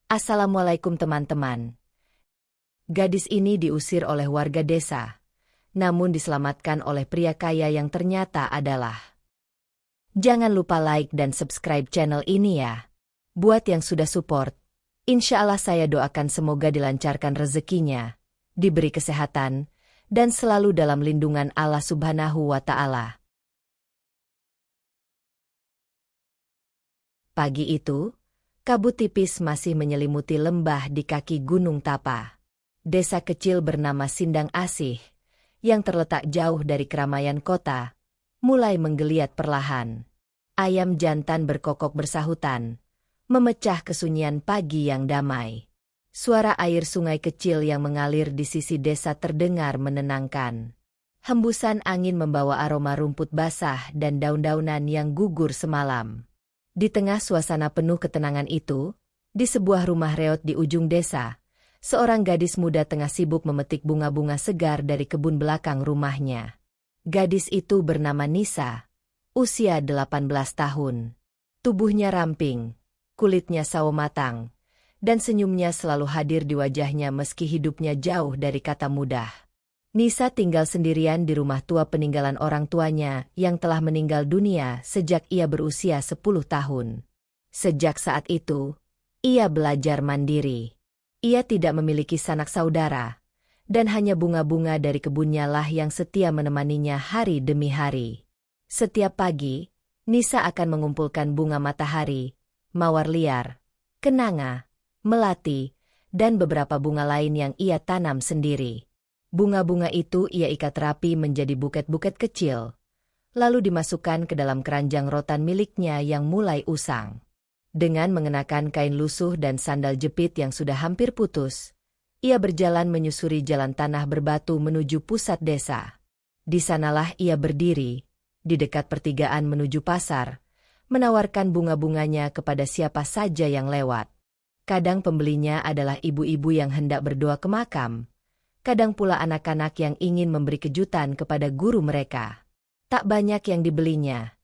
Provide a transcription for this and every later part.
Assalamualaikum teman-teman. Gadis ini diusir oleh warga desa, namun diselamatkan oleh pria kaya yang ternyata adalah. Jangan lupa like dan subscribe channel ini ya. Buat yang sudah support, insya Allah saya doakan semoga dilancarkan rezekinya, diberi kesehatan, dan selalu dalam lindungan Allah Subhanahu wa Ta'ala. Pagi itu, kabut tipis masih menyelimuti lembah di kaki Gunung Tapa. Desa kecil bernama Sindang Asih, yang terletak jauh dari keramaian kota, mulai menggeliat perlahan. Ayam jantan berkokok bersahutan, memecah kesunyian pagi yang damai. Suara air sungai kecil yang mengalir di sisi desa terdengar menenangkan. Hembusan angin membawa aroma rumput basah dan daun-daunan yang gugur semalam. Di tengah suasana penuh ketenangan itu, di sebuah rumah reot di ujung desa, seorang gadis muda tengah sibuk memetik bunga-bunga segar dari kebun belakang rumahnya. Gadis itu bernama Nisa, usia 18 tahun. Tubuhnya ramping, kulitnya sawo matang, dan senyumnya selalu hadir di wajahnya meski hidupnya jauh dari kata mudah. Nisa tinggal sendirian di rumah tua peninggalan orang tuanya yang telah meninggal dunia sejak ia berusia 10 tahun. Sejak saat itu, ia belajar mandiri. Ia tidak memiliki sanak saudara, dan hanya bunga-bunga dari kebunnya lah yang setia menemaninya hari demi hari. Setiap pagi, Nisa akan mengumpulkan bunga matahari, mawar liar, kenanga, melati, dan beberapa bunga lain yang ia tanam sendiri. Bunga-bunga itu ia ikat rapi menjadi buket-buket kecil, lalu dimasukkan ke dalam keranjang rotan miliknya yang mulai usang. Dengan mengenakan kain lusuh dan sandal jepit yang sudah hampir putus, ia berjalan menyusuri jalan tanah berbatu menuju pusat desa. Di sanalah ia berdiri, di dekat pertigaan menuju pasar, menawarkan bunga-bunganya kepada siapa saja yang lewat. Kadang pembelinya adalah ibu-ibu yang hendak berdoa ke makam, kadang pula anak-anak yang ingin memberi kejutan kepada guru mereka. Tak banyak yang dibelinya,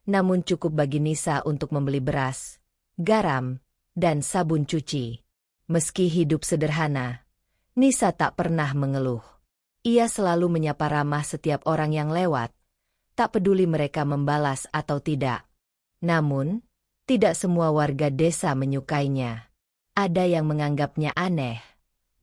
namun cukup bagi Nisa untuk membeli beras, garam, dan sabun cuci. Meski hidup sederhana, Nisa tak pernah mengeluh. Ia selalu menyapa ramah setiap orang yang lewat, tak peduli mereka membalas atau tidak. Namun, tidak semua warga desa menyukainya. Ada yang menganggapnya aneh,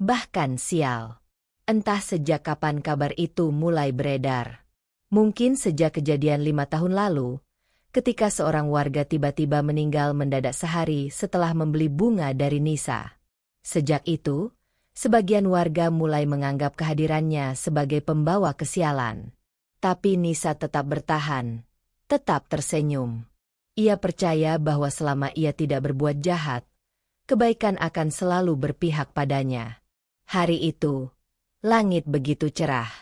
bahkan sial. Entah sejak kapan kabar itu mulai beredar. Mungkin sejak kejadian 5 tahun lalu, ketika seorang warga tiba-tiba meninggal mendadak sehari setelah membeli bunga dari Nisa. Sejak itu, sebagian warga mulai menganggap kehadirannya sebagai pembawa kesialan. Tapi Nisa tetap bertahan, tetap tersenyum. Ia percaya bahwa selama ia tidak berbuat jahat, kebaikan akan selalu berpihak padanya. Hari itu, langit begitu cerah.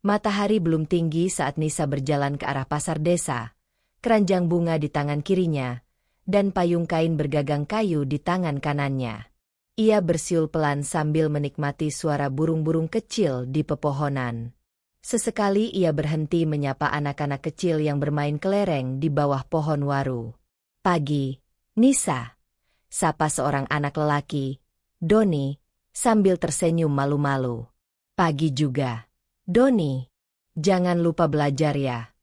Matahari belum tinggi saat Nisa berjalan ke arah pasar desa, keranjang bunga di tangan kirinya, dan payung kain bergagang kayu di tangan kanannya. Ia bersiul pelan sambil menikmati suara burung-burung kecil di pepohonan. Sesekali ia berhenti menyapa anak-anak kecil yang bermain kelereng di bawah pohon waru. "Pagi, Nisa," sapa seorang anak lelaki, Doni, sambil tersenyum malu-malu. "Pagi juga, Doni. Jangan lupa belajar ya,"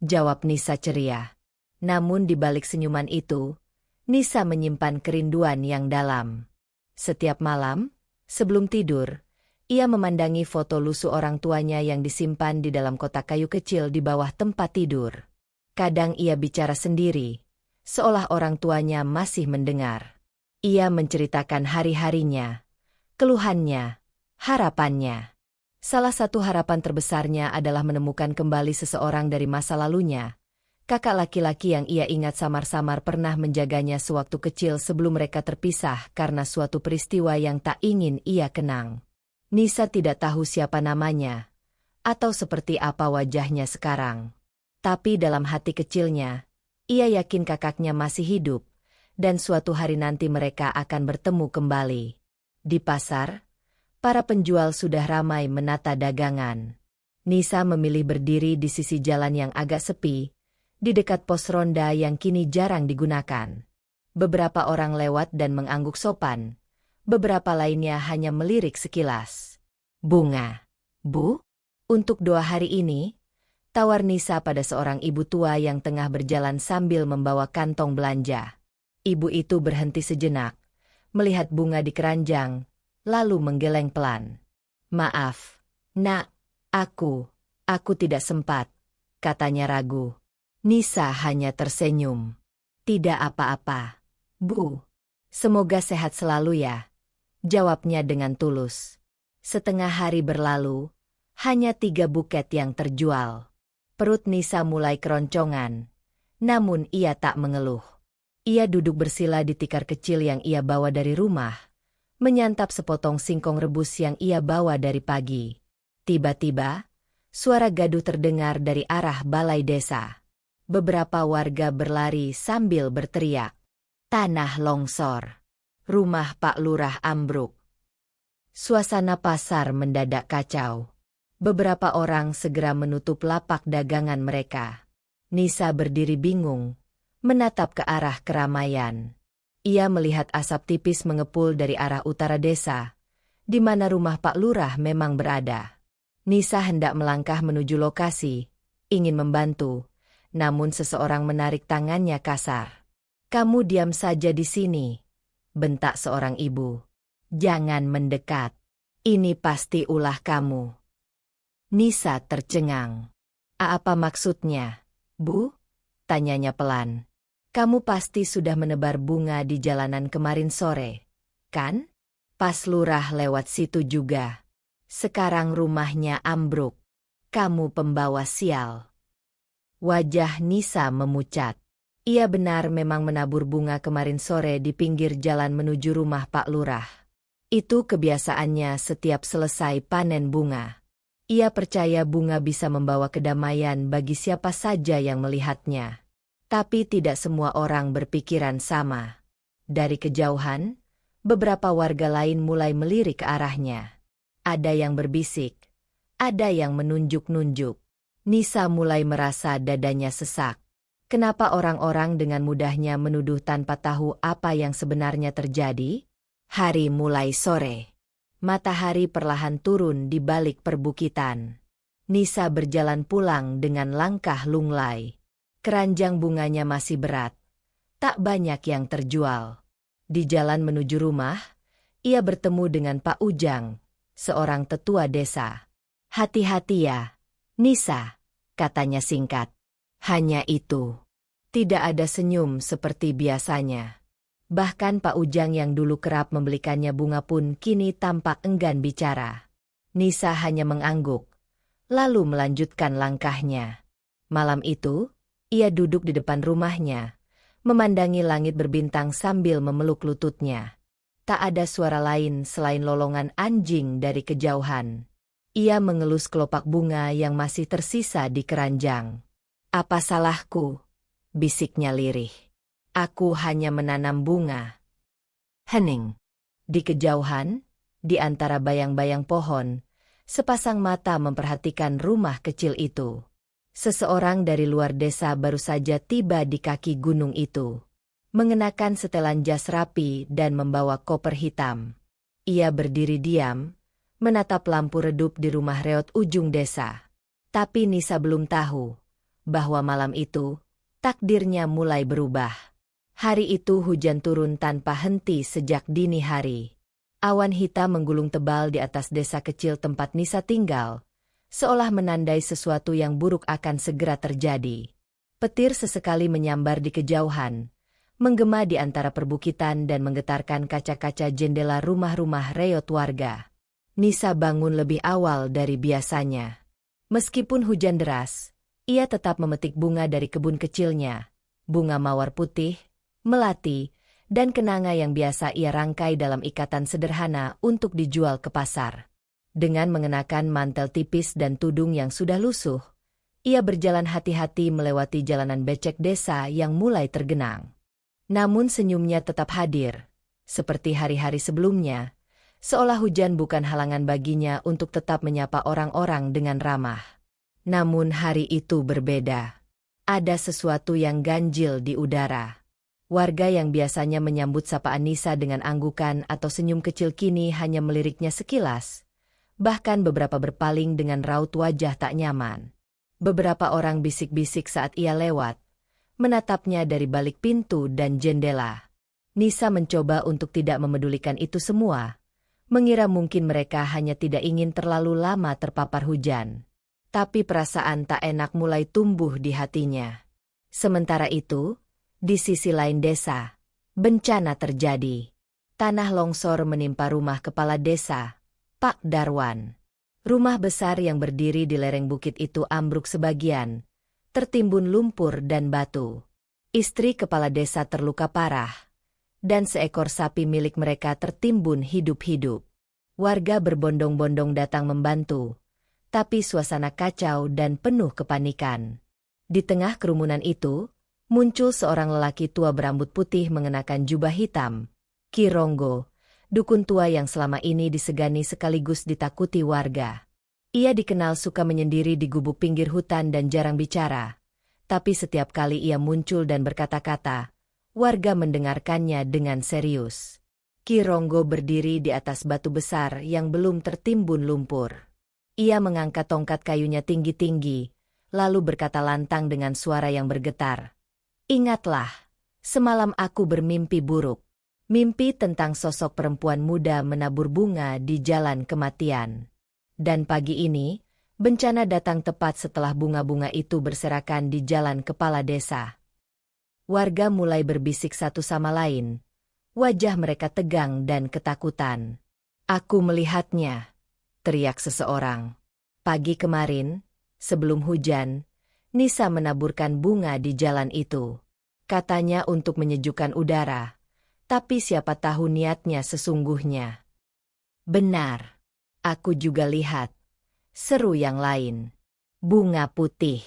jawab Nisa ceria. Namun di balik senyuman itu, Nisa menyimpan kerinduan yang dalam. Setiap malam, sebelum tidur, ia memandangi foto lusuh orang tuanya yang disimpan di dalam kotak kayu kecil di bawah tempat tidur. Kadang ia bicara sendiri, seolah orang tuanya masih mendengar. Ia menceritakan hari-harinya, keluhannya, harapannya. Salah satu harapan terbesarnya adalah menemukan kembali seseorang dari masa lalunya. Kakak laki-laki yang ia ingat samar-samar pernah menjaganya sewaktu kecil sebelum mereka terpisah karena suatu peristiwa yang tak ingin ia kenang. Nisa tidak tahu siapa namanya, atau seperti apa wajahnya sekarang. Tapi dalam hati kecilnya, ia yakin kakaknya masih hidup, dan suatu hari nanti mereka akan bertemu kembali. Di pasar, para penjual sudah ramai menata dagangan. Nisa memilih berdiri di sisi jalan yang agak sepi, di dekat pos ronda yang kini jarang digunakan. Beberapa orang lewat dan mengangguk sopan, beberapa lainnya hanya melirik sekilas. "Bunga, Bu? Untuk doa hari ini?" tawar Nisa pada seorang ibu tua yang tengah berjalan sambil membawa kantong belanja. Ibu itu berhenti sejenak, melihat bunga di keranjang, lalu menggeleng pelan. "Maaf, Nak, aku tidak sempat," katanya ragu. Nisa hanya tersenyum. "Tidak apa-apa, Bu. Semoga sehat selalu ya," jawabnya dengan tulus. Setengah hari berlalu, hanya 3 buket yang terjual. Perut Nisa mulai keroncongan, namun ia tak mengeluh. Ia duduk bersila di tikar kecil yang ia bawa dari rumah, menyantap sepotong singkong rebus yang ia bawa dari pagi. Tiba-tiba, suara gaduh terdengar dari arah balai desa. Beberapa warga berlari sambil berteriak, "Tanah longsor! Rumah Pak Lurah ambruk!" Suasana pasar mendadak kacau. Beberapa orang segera menutup lapak dagangan mereka. Nisa berdiri bingung, menatap ke arah keramaian. Ia melihat asap tipis mengepul dari arah utara desa, di mana rumah Pak Lurah memang berada. Nisa hendak melangkah menuju lokasi, ingin membantu, namun seseorang menarik tangannya kasar. "Kamu diam saja di sini," bentak seorang ibu. "Jangan mendekat. Ini pasti ulah kamu." Nisa tercengang. "Apa maksudnya, Bu?" tanyanya pelan. "Kamu pasti sudah menebar bunga di jalanan kemarin sore, kan? Pas Lurah lewat situ juga. Sekarang rumahnya ambruk. Kamu pembawa sial." Wajah Nisa memucat. Ia benar memang menabur bunga kemarin sore di pinggir jalan menuju rumah Pak Lurah. Itu kebiasaannya setiap selesai panen bunga. Ia percaya bunga bisa membawa kedamaian bagi siapa saja yang melihatnya. Tapi tidak semua orang berpikiran sama. Dari kejauhan, beberapa warga lain mulai melirik ke arahnya. Ada yang berbisik, ada yang menunjuk-nunjuk. Nisa mulai merasa dadanya sesak. Kenapa orang-orang dengan mudahnya menuduh tanpa tahu apa yang sebenarnya terjadi? Hari mulai sore. Matahari perlahan turun di balik perbukitan. Nisa berjalan pulang dengan langkah lunglai. Keranjang bunganya masih berat. Tak banyak yang terjual. Di jalan menuju rumah, ia bertemu dengan Pak Ujang, seorang tetua desa. "Hati-hati ya, Nisa," katanya singkat. Hanya itu. Tidak ada senyum seperti biasanya. Bahkan Pak Ujang yang dulu kerap membelikannya bunga pun kini tampak enggan bicara. Nisa hanya mengangguk, lalu melanjutkan langkahnya. Malam itu, ia duduk di depan rumahnya, memandangi langit berbintang sambil memeluk lututnya. Tak ada suara lain selain lolongan anjing dari kejauhan. Ia mengelus kelopak bunga yang masih tersisa di keranjang. "Apa salahku?" bisiknya lirih. "Aku hanya menanam bunga." Hening. Di kejauhan, di antara bayang-bayang pohon, sepasang mata memperhatikan rumah kecil itu. Seseorang dari luar desa baru saja tiba di kaki gunung itu. Mengenakan setelan jas rapi dan membawa koper hitam. Ia berdiri diam, menatap lampu redup di rumah reot ujung desa. Tapi Nisa belum tahu bahwa malam itu, takdirnya mulai berubah. Hari itu hujan turun tanpa henti sejak dini hari. Awan hitam menggulung tebal di atas desa kecil tempat Nisa tinggal, seolah menandai sesuatu yang buruk akan segera terjadi. Petir sesekali menyambar di kejauhan, menggema di antara perbukitan dan menggetarkan kaca-kaca jendela rumah-rumah reot warga. Nisa bangun lebih awal dari biasanya. Meskipun hujan deras, ia tetap memetik bunga dari kebun kecilnya, bunga mawar putih, melati, dan kenanga yang biasa ia rangkai dalam ikatan sederhana untuk dijual ke pasar. Dengan mengenakan mantel tipis dan tudung yang sudah lusuh, ia berjalan hati-hati melewati jalanan becek desa yang mulai tergenang. Namun senyumnya tetap hadir, seperti hari-hari sebelumnya, seolah hujan bukan halangan baginya untuk tetap menyapa orang-orang dengan ramah. Namun hari itu berbeda. Ada sesuatu yang ganjil di udara. Warga yang biasanya menyambut sapaan Nisa dengan anggukan atau senyum kecil kini hanya meliriknya sekilas. Bahkan beberapa berpaling dengan raut wajah tak nyaman. Beberapa orang bisik-bisik saat ia lewat, menatapnya dari balik pintu dan jendela. Nisa mencoba untuk tidak memedulikan itu semua, mengira mungkin mereka hanya tidak ingin terlalu lama terpapar hujan. Tapi perasaan tak enak mulai tumbuh di hatinya. Sementara itu, di sisi lain desa, bencana terjadi. Tanah longsor menimpa rumah kepala desa, Pak Darwan. Rumah besar yang berdiri di lereng bukit itu ambruk sebagian, tertimbun lumpur dan batu. Istri kepala desa terluka parah, dan seekor sapi milik mereka tertimbun hidup-hidup. Warga berbondong-bondong datang membantu, tapi suasana kacau dan penuh kepanikan. Di tengah kerumunan itu, muncul seorang lelaki tua berambut putih mengenakan jubah hitam, Ki Ronggo, dukun tua yang selama ini disegani sekaligus ditakuti warga. Ia dikenal suka menyendiri di gubuk pinggir hutan dan jarang bicara, tapi setiap kali ia muncul dan berkata-kata, warga mendengarkannya dengan serius. Ki Ronggo berdiri di atas batu besar yang belum tertimbun lumpur. Ia mengangkat tongkat kayunya tinggi-tinggi, lalu berkata lantang dengan suara yang bergetar. Ingatlah, semalam aku bermimpi buruk. Mimpi tentang sosok perempuan muda menabur bunga di jalan kematian. Dan pagi ini, bencana datang tepat setelah bunga-bunga itu berserakan di jalan kepala desa. Warga mulai berbisik satu sama lain. Wajah mereka tegang dan ketakutan. Aku melihatnya, teriak seseorang. Pagi kemarin, sebelum hujan, Nisa menaburkan bunga di jalan itu. Katanya untuk menyejukkan udara, tapi siapa tahu niatnya sesungguhnya. Benar, aku juga lihat. Seru yang lain. Bunga putih.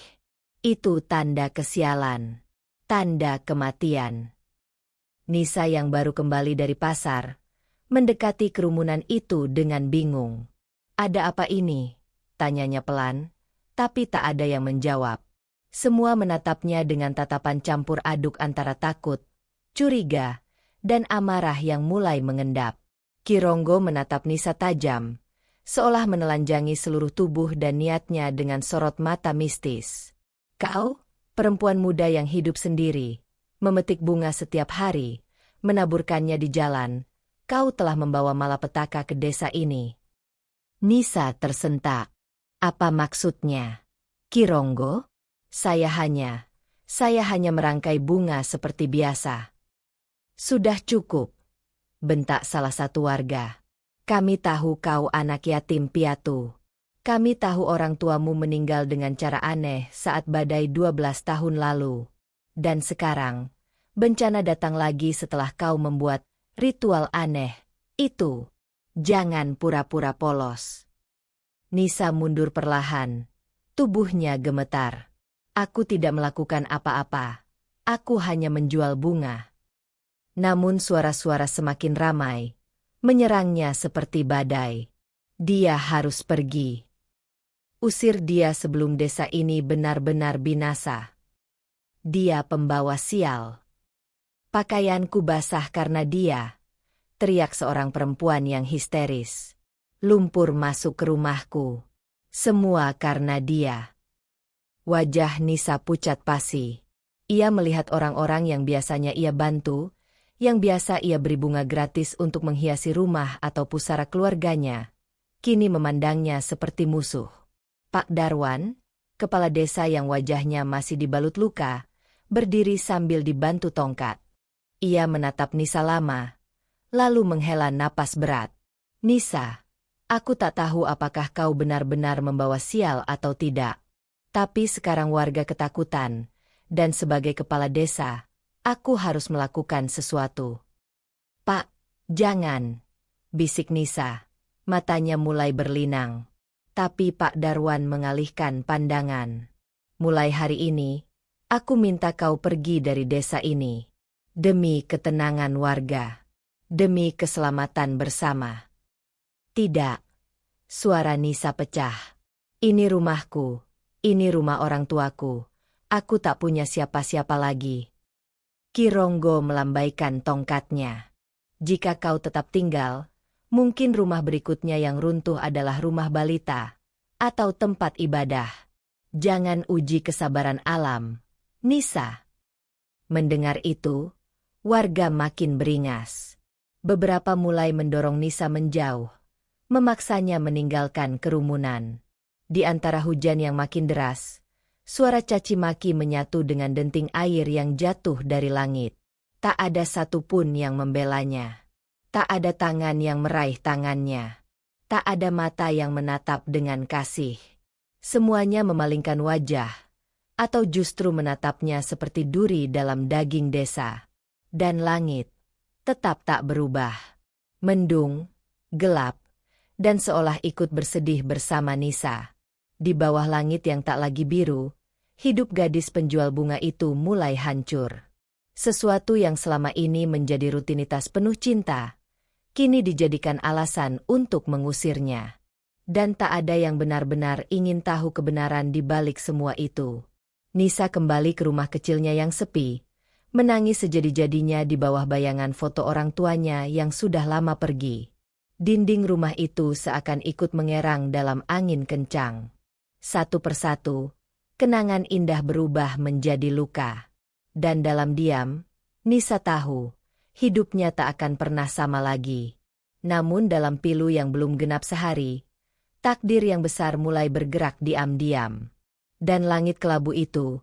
Itu tanda kesialan. Tanda kematian. Nisa yang baru kembali dari pasar, mendekati kerumunan itu dengan bingung. Ada apa ini? Tanyanya pelan, tapi tak ada yang menjawab. Semua menatapnya dengan tatapan campur aduk antara takut, curiga, dan amarah yang mulai mengendap. Ki Ronggo menatap Nisa tajam, seolah menelanjangi seluruh tubuh dan niatnya dengan sorot mata mistis. Kau, perempuan muda yang hidup sendiri, memetik bunga setiap hari, menaburkannya di jalan, kau telah membawa malapetaka ke desa ini. Nisa tersentak. Apa maksudnya? Ki Ronggo? Saya hanya merangkai bunga seperti biasa. Sudah cukup, bentak salah satu warga. Kami tahu kau anak yatim piatu. Kami tahu orang tuamu meninggal dengan cara aneh saat badai 12 tahun lalu. Dan sekarang, bencana datang lagi setelah kau membuat ritual aneh itu. Jangan pura-pura polos. Nisa mundur perlahan. Tubuhnya gemetar. Aku tidak melakukan apa-apa. Aku hanya menjual bunga. Namun suara-suara semakin ramai, menyerangnya seperti badai. Dia harus pergi. Usir dia sebelum desa ini benar-benar binasa. Dia pembawa sial. Pakaianku basah karena dia, teriak seorang perempuan yang histeris. Lumpur masuk ke rumahku. Semua karena dia. Wajah Nisa pucat pasi. Ia melihat orang-orang yang biasanya ia bantu, yang biasa ia beri bunga gratis untuk menghiasi rumah atau pusara keluarganya, kini memandangnya seperti musuh. Pak Darwan, kepala desa yang wajahnya masih dibalut luka, berdiri sambil dibantu tongkat. Ia menatap Nisa lama, lalu menghela napas berat. Nisa, aku tak tahu apakah kau benar-benar membawa sial atau tidak. Tapi sekarang warga ketakutan, dan sebagai kepala desa, aku harus melakukan sesuatu. Pak, jangan, bisik Nisa. Matanya mulai berlinang. Tapi Pak Darwan mengalihkan pandangan. Mulai hari ini, aku minta kau pergi dari desa ini. Demi ketenangan warga. Demi keselamatan bersama. Tidak. Suara Nisa pecah. Ini rumahku. Ini rumah orang tuaku. Aku tak punya siapa-siapa lagi. Kironggo melambaikan tongkatnya. Jika kau tetap tinggal, mungkin rumah berikutnya yang runtuh adalah rumah balita atau tempat ibadah. Jangan uji kesabaran alam, Nisa. Mendengar itu, warga makin beringas. Beberapa mulai mendorong Nisa menjauh, memaksanya meninggalkan kerumunan. Di antara hujan yang makin deras, suara caci maki menyatu dengan denting air yang jatuh dari langit. Tak ada satupun yang membelanya. Tak ada tangan yang meraih tangannya. Tak ada mata yang menatap dengan kasih. Semuanya memalingkan wajah, atau justru menatapnya seperti duri dalam daging desa. Dan langit tetap tak berubah. Mendung, gelap, dan seolah ikut bersedih bersama Nisa. Di bawah langit yang tak lagi biru, hidup gadis penjual bunga itu mulai hancur. Sesuatu yang selama ini menjadi rutinitas penuh cinta, kini dijadikan alasan untuk mengusirnya. Dan tak ada yang benar-benar ingin tahu kebenaran di balik semua itu. Nisa kembali ke rumah kecilnya yang sepi, menangis sejadi-jadinya di bawah bayangan foto orang tuanya yang sudah lama pergi. Dinding rumah itu seakan ikut mengerang dalam angin kencang. Satu persatu, kenangan indah berubah menjadi luka. Dan dalam diam, Nisa tahu, hidupnya tak akan pernah sama lagi. Namun dalam pilu yang belum genap sehari, takdir yang besar mulai bergerak diam-diam. Dan langit kelabu itu,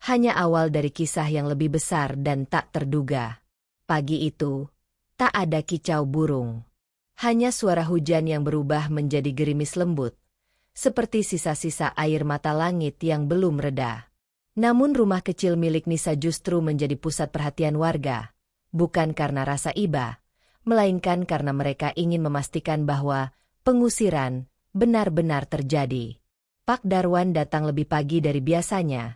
hanya awal dari kisah yang lebih besar dan tak terduga. Pagi itu, tak ada kicau burung. Hanya suara hujan yang berubah menjadi gerimis lembut, seperti sisa-sisa air mata langit yang belum reda. Namun rumah kecil milik Nisa justru menjadi pusat perhatian warga, bukan karena rasa iba, melainkan karena mereka ingin memastikan bahwa pengusiran benar-benar terjadi. Pak Darwan datang lebih pagi dari biasanya,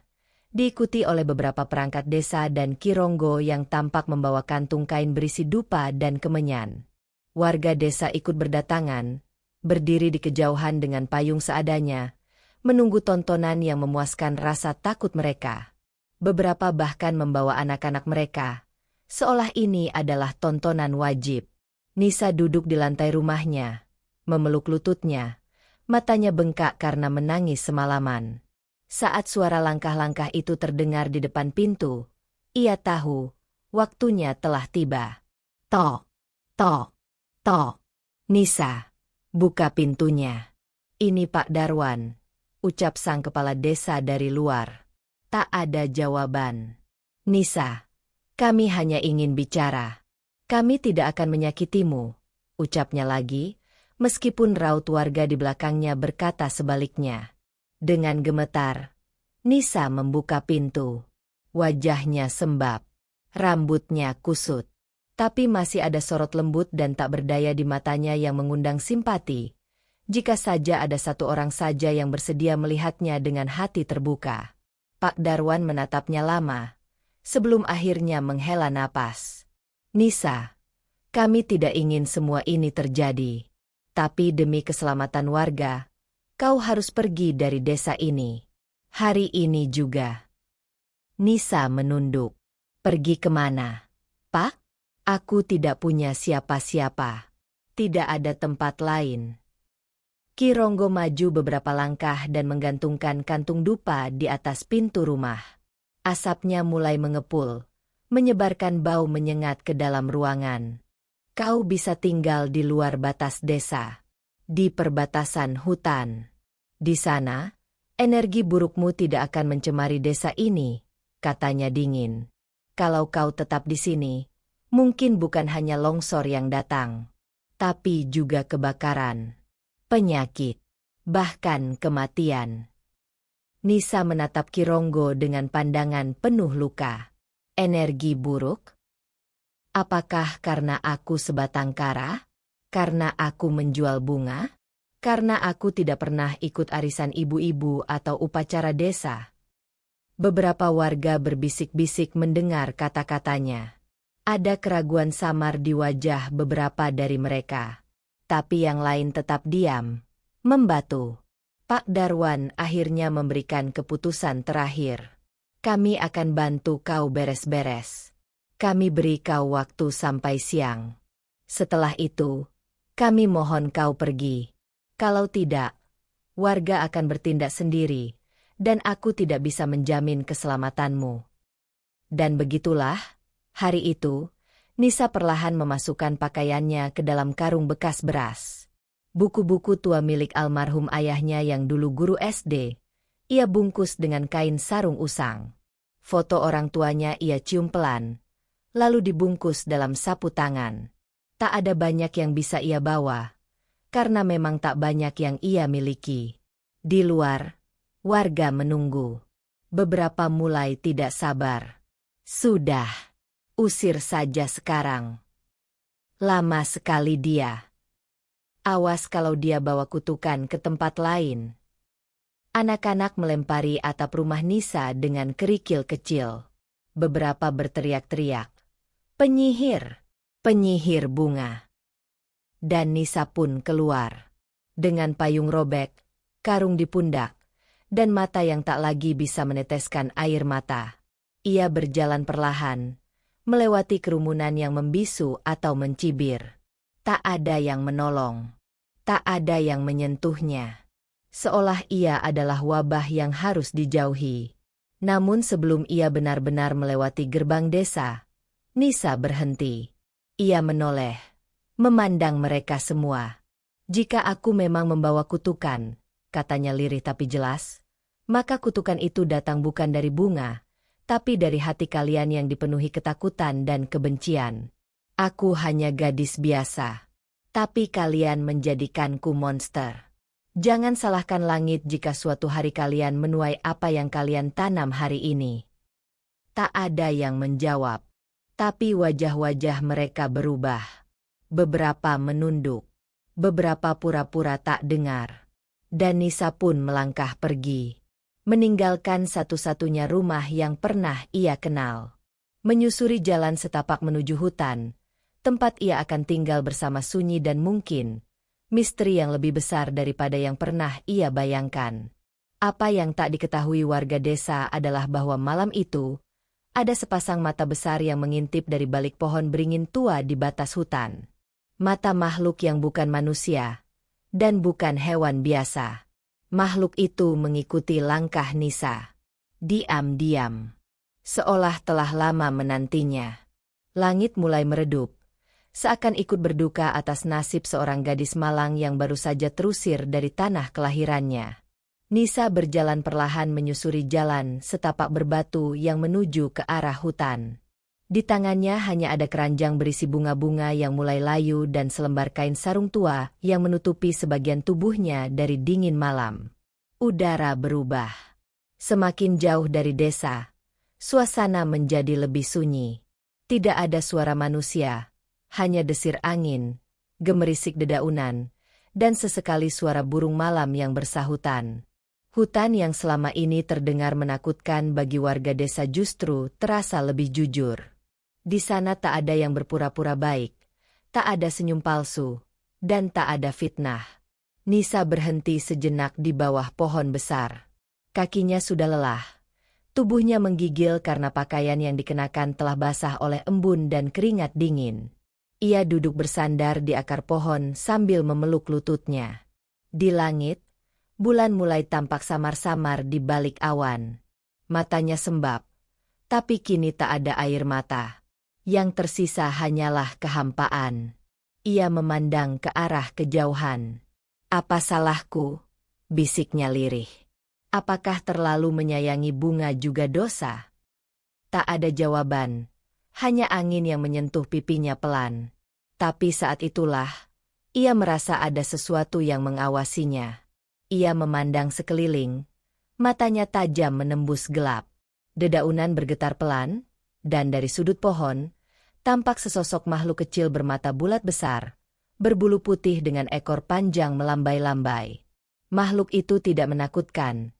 diikuti oleh beberapa perangkat desa dan Kironggo yang tampak membawa kantung kain berisi dupa dan kemenyan. Warga desa ikut berdatangan, berdiri di kejauhan dengan payung seadanya, menunggu tontonan yang memuaskan rasa takut mereka. Beberapa bahkan membawa anak-anak mereka, seolah ini adalah tontonan wajib. Nisa duduk di lantai rumahnya, memeluk lututnya, matanya bengkak karena menangis semalaman. Saat suara langkah-langkah itu terdengar di depan pintu, ia tahu, waktunya telah tiba. Tok, tok, tok. Nisa, buka pintunya. Ini Pak Darwan, ucap sang kepala desa dari luar. Tak ada jawaban. Nisa, kami hanya ingin bicara. Kami tidak akan menyakitimu, ucapnya lagi, meskipun raut warga di belakangnya berkata sebaliknya. Dengan gemetar, Nisa membuka pintu. Wajahnya sembab, rambutnya kusut, tapi masih ada sorot lembut dan tak berdaya di matanya yang mengundang simpati. Jika saja ada satu orang saja yang bersedia melihatnya dengan hati terbuka. Pak Darwan menatapnya lama, sebelum akhirnya menghela napas. Nisa, kami tidak ingin semua ini terjadi. Tapi demi keselamatan warga, kau harus pergi dari desa ini. Hari ini juga. Nisa menunduk. Pergi kemana? Pak? Aku tidak punya siapa-siapa. Tidak ada tempat lain. Kironggo maju beberapa langkah dan menggantungkan kantung dupa di atas pintu rumah. Asapnya mulai mengepul, menyebarkan bau menyengat ke dalam ruangan. Kau bisa tinggal di luar batas desa, di perbatasan hutan. Di sana, energi burukmu tidak akan mencemari desa ini, katanya dingin. Kalau kau tetap di sini, mungkin bukan hanya longsor yang datang, tapi juga kebakaran, penyakit, bahkan kematian. Nisa menatap Kironggo dengan pandangan penuh luka. Energi buruk? Apakah karena aku sebatang kara? Karena aku menjual bunga? Karena aku tidak pernah ikut arisan ibu-ibu atau upacara desa? Beberapa warga berbisik-bisik mendengar kata-katanya. Ada keraguan samar di wajah beberapa dari mereka. Tapi yang lain tetap diam, membatu. Pak Darwan akhirnya memberikan keputusan terakhir. Kami akan bantu kau beres-beres. Kami beri kau waktu sampai siang. Setelah itu, kami mohon kau pergi. Kalau tidak, warga akan bertindak sendiri, dan aku tidak bisa menjamin keselamatanmu. Dan begitulah, hari itu, Nisa perlahan memasukkan pakaiannya ke dalam karung bekas beras. Buku-buku tua milik almarhum ayahnya yang dulu guru SD, ia bungkus dengan kain sarung usang. Foto orang tuanya ia cium pelan, lalu dibungkus dalam sapu tangan. Tak ada banyak yang bisa ia bawa, karena memang tak banyak yang ia miliki. Di luar, warga menunggu. Beberapa mulai tidak sabar. Sudah, usir saja sekarang. Lama sekali dia. Awas kalau dia bawa kutukan ke tempat lain. Anak-anak melempari atap rumah Nisa dengan kerikil kecil. Beberapa berteriak-teriak, "Penyihir! Penyihir bunga!" Dan Nisa pun keluar. Dengan payung robek, karung di pundak, dan mata yang tak lagi bisa meneteskan air mata. Ia berjalan perlahan, melewati kerumunan yang membisu atau mencibir. Tak ada yang menolong. Tak ada yang menyentuhnya. Seolah ia adalah wabah yang harus dijauhi. Namun sebelum ia benar-benar melewati gerbang desa, Nisa berhenti. Ia menoleh, memandang mereka semua. "Jika aku memang membawa kutukan," katanya lirih tapi jelas, "maka kutukan itu datang bukan dari bunga, tapi dari hati kalian yang dipenuhi ketakutan dan kebencian. Aku hanya gadis biasa. Tapi kalian menjadikanku monster. Jangan salahkan langit jika suatu hari kalian menuai apa yang kalian tanam hari ini." Tak ada yang menjawab. Tapi wajah-wajah mereka berubah. Beberapa menunduk. Beberapa pura-pura tak dengar. Dan Nisa pun melangkah pergi. Meninggalkan satu-satunya rumah yang pernah ia kenal. Menyusuri jalan setapak menuju hutan, tempat ia akan tinggal bersama sunyi dan mungkin misteri yang lebih besar daripada yang pernah ia bayangkan. Apa yang tak diketahui warga desa adalah bahwa malam itu, ada sepasang mata besar yang mengintip dari balik pohon beringin tua di batas hutan. Mata makhluk yang bukan manusia, dan bukan hewan biasa. Makhluk itu mengikuti langkah Nisa. Diam-diam. Seolah telah lama menantinya. Langit mulai meredup. Seakan ikut berduka atas nasib seorang gadis malang yang baru saja terusir dari tanah kelahirannya. Nisa berjalan perlahan menyusuri jalan setapak berbatu yang menuju ke arah hutan. Di tangannya hanya ada keranjang berisi bunga-bunga yang mulai layu dan selembar kain sarung tua yang menutupi sebagian tubuhnya dari dingin malam. Udara berubah. Semakin jauh dari desa, suasana menjadi lebih sunyi. Tidak ada suara manusia. Hanya desir angin, gemerisik dedaunan, dan sesekali suara burung malam yang bersahutan. Hutan yang selama ini terdengar menakutkan bagi warga desa justru terasa lebih jujur. Di sana tak ada yang berpura-pura baik, tak ada senyum palsu, dan tak ada fitnah. Nisa berhenti sejenak di bawah pohon besar. Kakinya sudah lelah. Tubuhnya menggigil karena pakaian yang dikenakan telah basah oleh embun dan keringat dingin. Ia duduk bersandar di akar pohon sambil memeluk lututnya. Di langit, bulan mulai tampak samar-samar di balik awan. Matanya sembab, tapi kini tak ada air mata. Yang tersisa hanyalah kehampaan. Ia memandang ke arah kejauhan. "Apa salahku?" bisiknya lirih. "Apakah terlalu menyayangi bunga juga dosa?" Tak ada jawaban. Hanya angin yang menyentuh pipinya pelan. Tapi saat itulah, ia merasa ada sesuatu yang mengawasinya. Ia memandang sekeliling, matanya tajam menembus gelap. Dedaunan bergetar pelan, dan dari sudut pohon, tampak sesosok makhluk kecil bermata bulat besar, berbulu putih dengan ekor panjang melambai-lambai. Makhluk itu tidak menakutkan,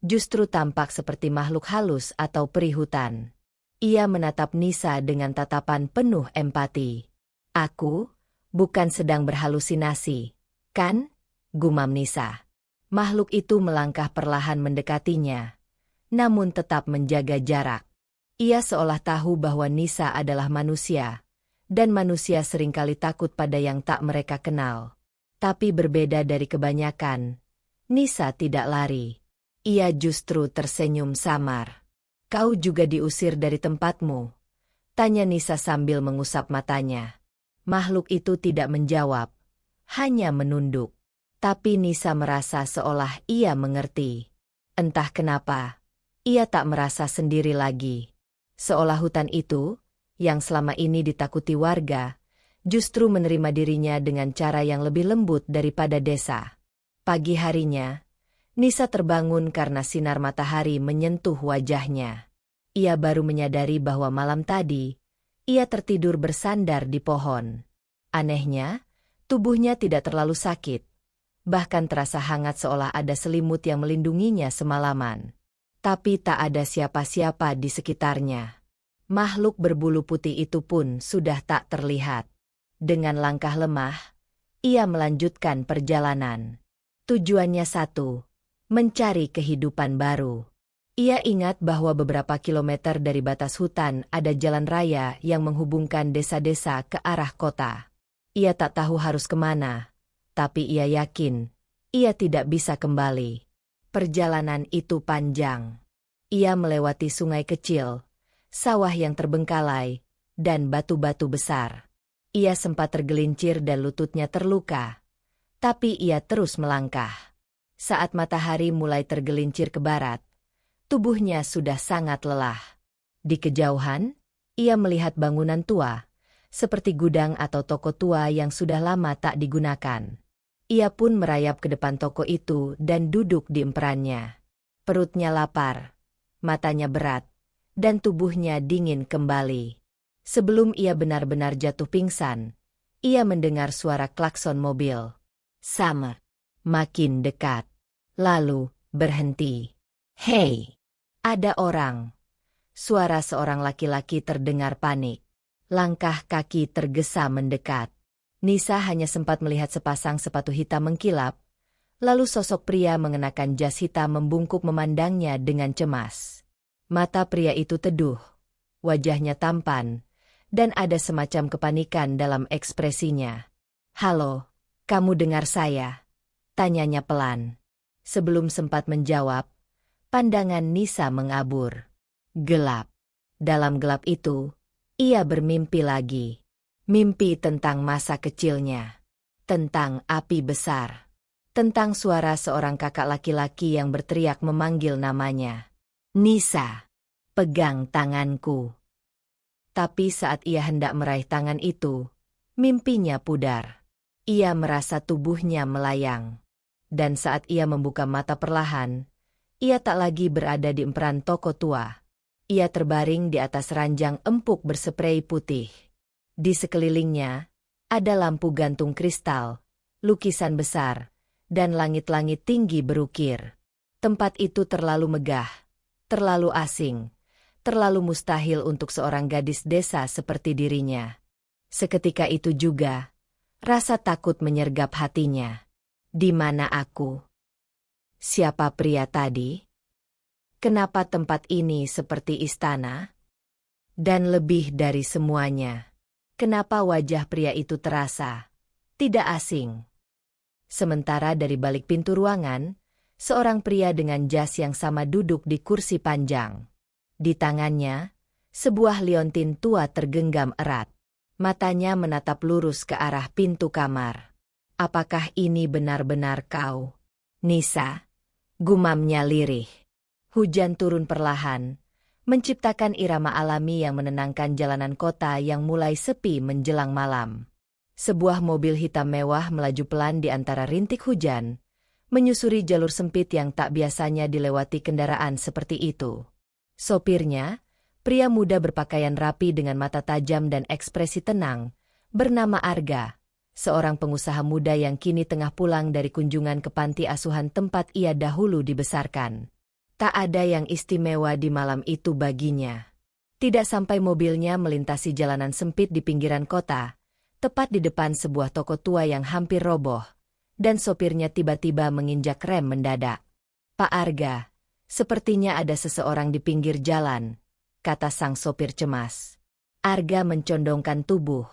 justru tampak seperti makhluk halus atau peri hutan. Ia menatap Nisa dengan tatapan penuh empati. "Aku bukan sedang berhalusinasi, kan?" gumam Nisa. Makhluk itu melangkah perlahan mendekatinya, namun tetap menjaga jarak. Ia seolah tahu bahwa Nisa adalah manusia, dan manusia seringkali takut pada yang tak mereka kenal. Tapi berbeda dari kebanyakan, Nisa tidak lari. Ia justru tersenyum samar. "Kau juga diusir dari tempatmu?" tanya Nisa sambil mengusap matanya. Makhluk itu tidak menjawab, hanya menunduk. Tapi Nisa merasa seolah ia mengerti. Entah kenapa, ia tak merasa sendiri lagi. Seolah hutan itu, yang selama ini ditakuti warga, justru menerima dirinya dengan cara yang lebih lembut daripada desa. Pagi harinya, Nisa terbangun karena sinar matahari menyentuh wajahnya. Ia baru menyadari bahwa malam tadi, ia tertidur bersandar di pohon. Anehnya, tubuhnya tidak terlalu sakit. Bahkan terasa hangat seolah ada selimut yang melindunginya semalaman. Tapi tak ada siapa-siapa di sekitarnya. Makhluk berbulu putih itu pun sudah tak terlihat. Dengan langkah lemah, ia melanjutkan perjalanan. Tujuannya satu, mencari kehidupan baru. Ia ingat bahwa beberapa kilometer dari batas hutan ada jalan raya yang menghubungkan desa-desa ke arah kota. Ia tak tahu harus kemana, tapi ia yakin ia tidak bisa kembali. Perjalanan itu panjang. Ia melewati sungai kecil, sawah yang terbengkalai, dan batu-batu besar. Ia sempat tergelincir dan lututnya terluka, tapi ia terus melangkah. Saat matahari mulai tergelincir ke barat, tubuhnya sudah sangat lelah. Di kejauhan, ia melihat bangunan tua, seperti gudang atau toko tua yang sudah lama tak digunakan. Ia pun merayap ke depan toko itu dan duduk di emperannya. Perutnya lapar, matanya berat, dan tubuhnya dingin kembali. Sebelum ia benar-benar jatuh pingsan, ia mendengar suara klakson mobil. Sama, makin dekat, lalu berhenti. "Hei, ada orang!" Suara seorang laki-laki terdengar panik. Langkah kaki tergesa mendekat. Nisa hanya sempat melihat sepasang sepatu hitam mengkilap, lalu sosok pria mengenakan jas hitam membungkuk memandangnya dengan cemas. Mata pria itu teduh, wajahnya tampan, dan ada semacam kepanikan dalam ekspresinya. "Halo, kamu dengar saya?" tanyanya pelan. Sebelum sempat menjawab, pandangan Nisa mengabur. Gelap. Dalam gelap itu, ia bermimpi lagi. Mimpi tentang masa kecilnya. Tentang api besar. Tentang suara seorang kakak laki-laki yang berteriak memanggil namanya. "Nisa, pegang tanganku." Tapi saat ia hendak meraih tangan itu, mimpinya pudar. Ia merasa tubuhnya melayang. Dan saat ia membuka mata perlahan, ia tak lagi berada di emperan toko tua. Ia terbaring di atas ranjang empuk bersprei putih. Di sekelilingnya, ada lampu gantung kristal, lukisan besar, dan langit-langit tinggi berukir. Tempat itu terlalu megah, terlalu asing, terlalu mustahil untuk seorang gadis desa seperti dirinya. Seketika itu juga, rasa takut menyergap hatinya. Di mana aku? Siapa pria tadi? Kenapa tempat ini seperti istana? Dan lebih dari semuanya, kenapa wajah pria itu terasa tidak asing? Sementara dari balik pintu ruangan, seorang pria dengan jas yang sama duduk di kursi panjang. Di tangannya, sebuah liontin tua tergenggam erat. Matanya menatap lurus ke arah pintu kamar. "Apakah ini benar-benar kau, Nisa?" gumamnya lirih. Hujan turun perlahan, menciptakan irama alami yang menenangkan jalanan kota yang mulai sepi menjelang malam. Sebuah mobil hitam mewah melaju pelan di antara rintik hujan, menyusuri jalur sempit yang tak biasanya dilewati kendaraan seperti itu. Sopirnya, pria muda berpakaian rapi dengan mata tajam dan ekspresi tenang, bernama Arga, seorang pengusaha muda yang kini tengah pulang dari kunjungan ke panti asuhan tempat ia dahulu dibesarkan. Tak ada yang istimewa di malam itu baginya. Tidak sampai mobilnya melintasi jalanan sempit di pinggiran kota, tepat di depan sebuah toko tua yang hampir roboh, dan sopirnya tiba-tiba menginjak rem mendadak. "Pak Arga, sepertinya ada seseorang di pinggir jalan," kata sang sopir cemas. Arga mencondongkan tubuh,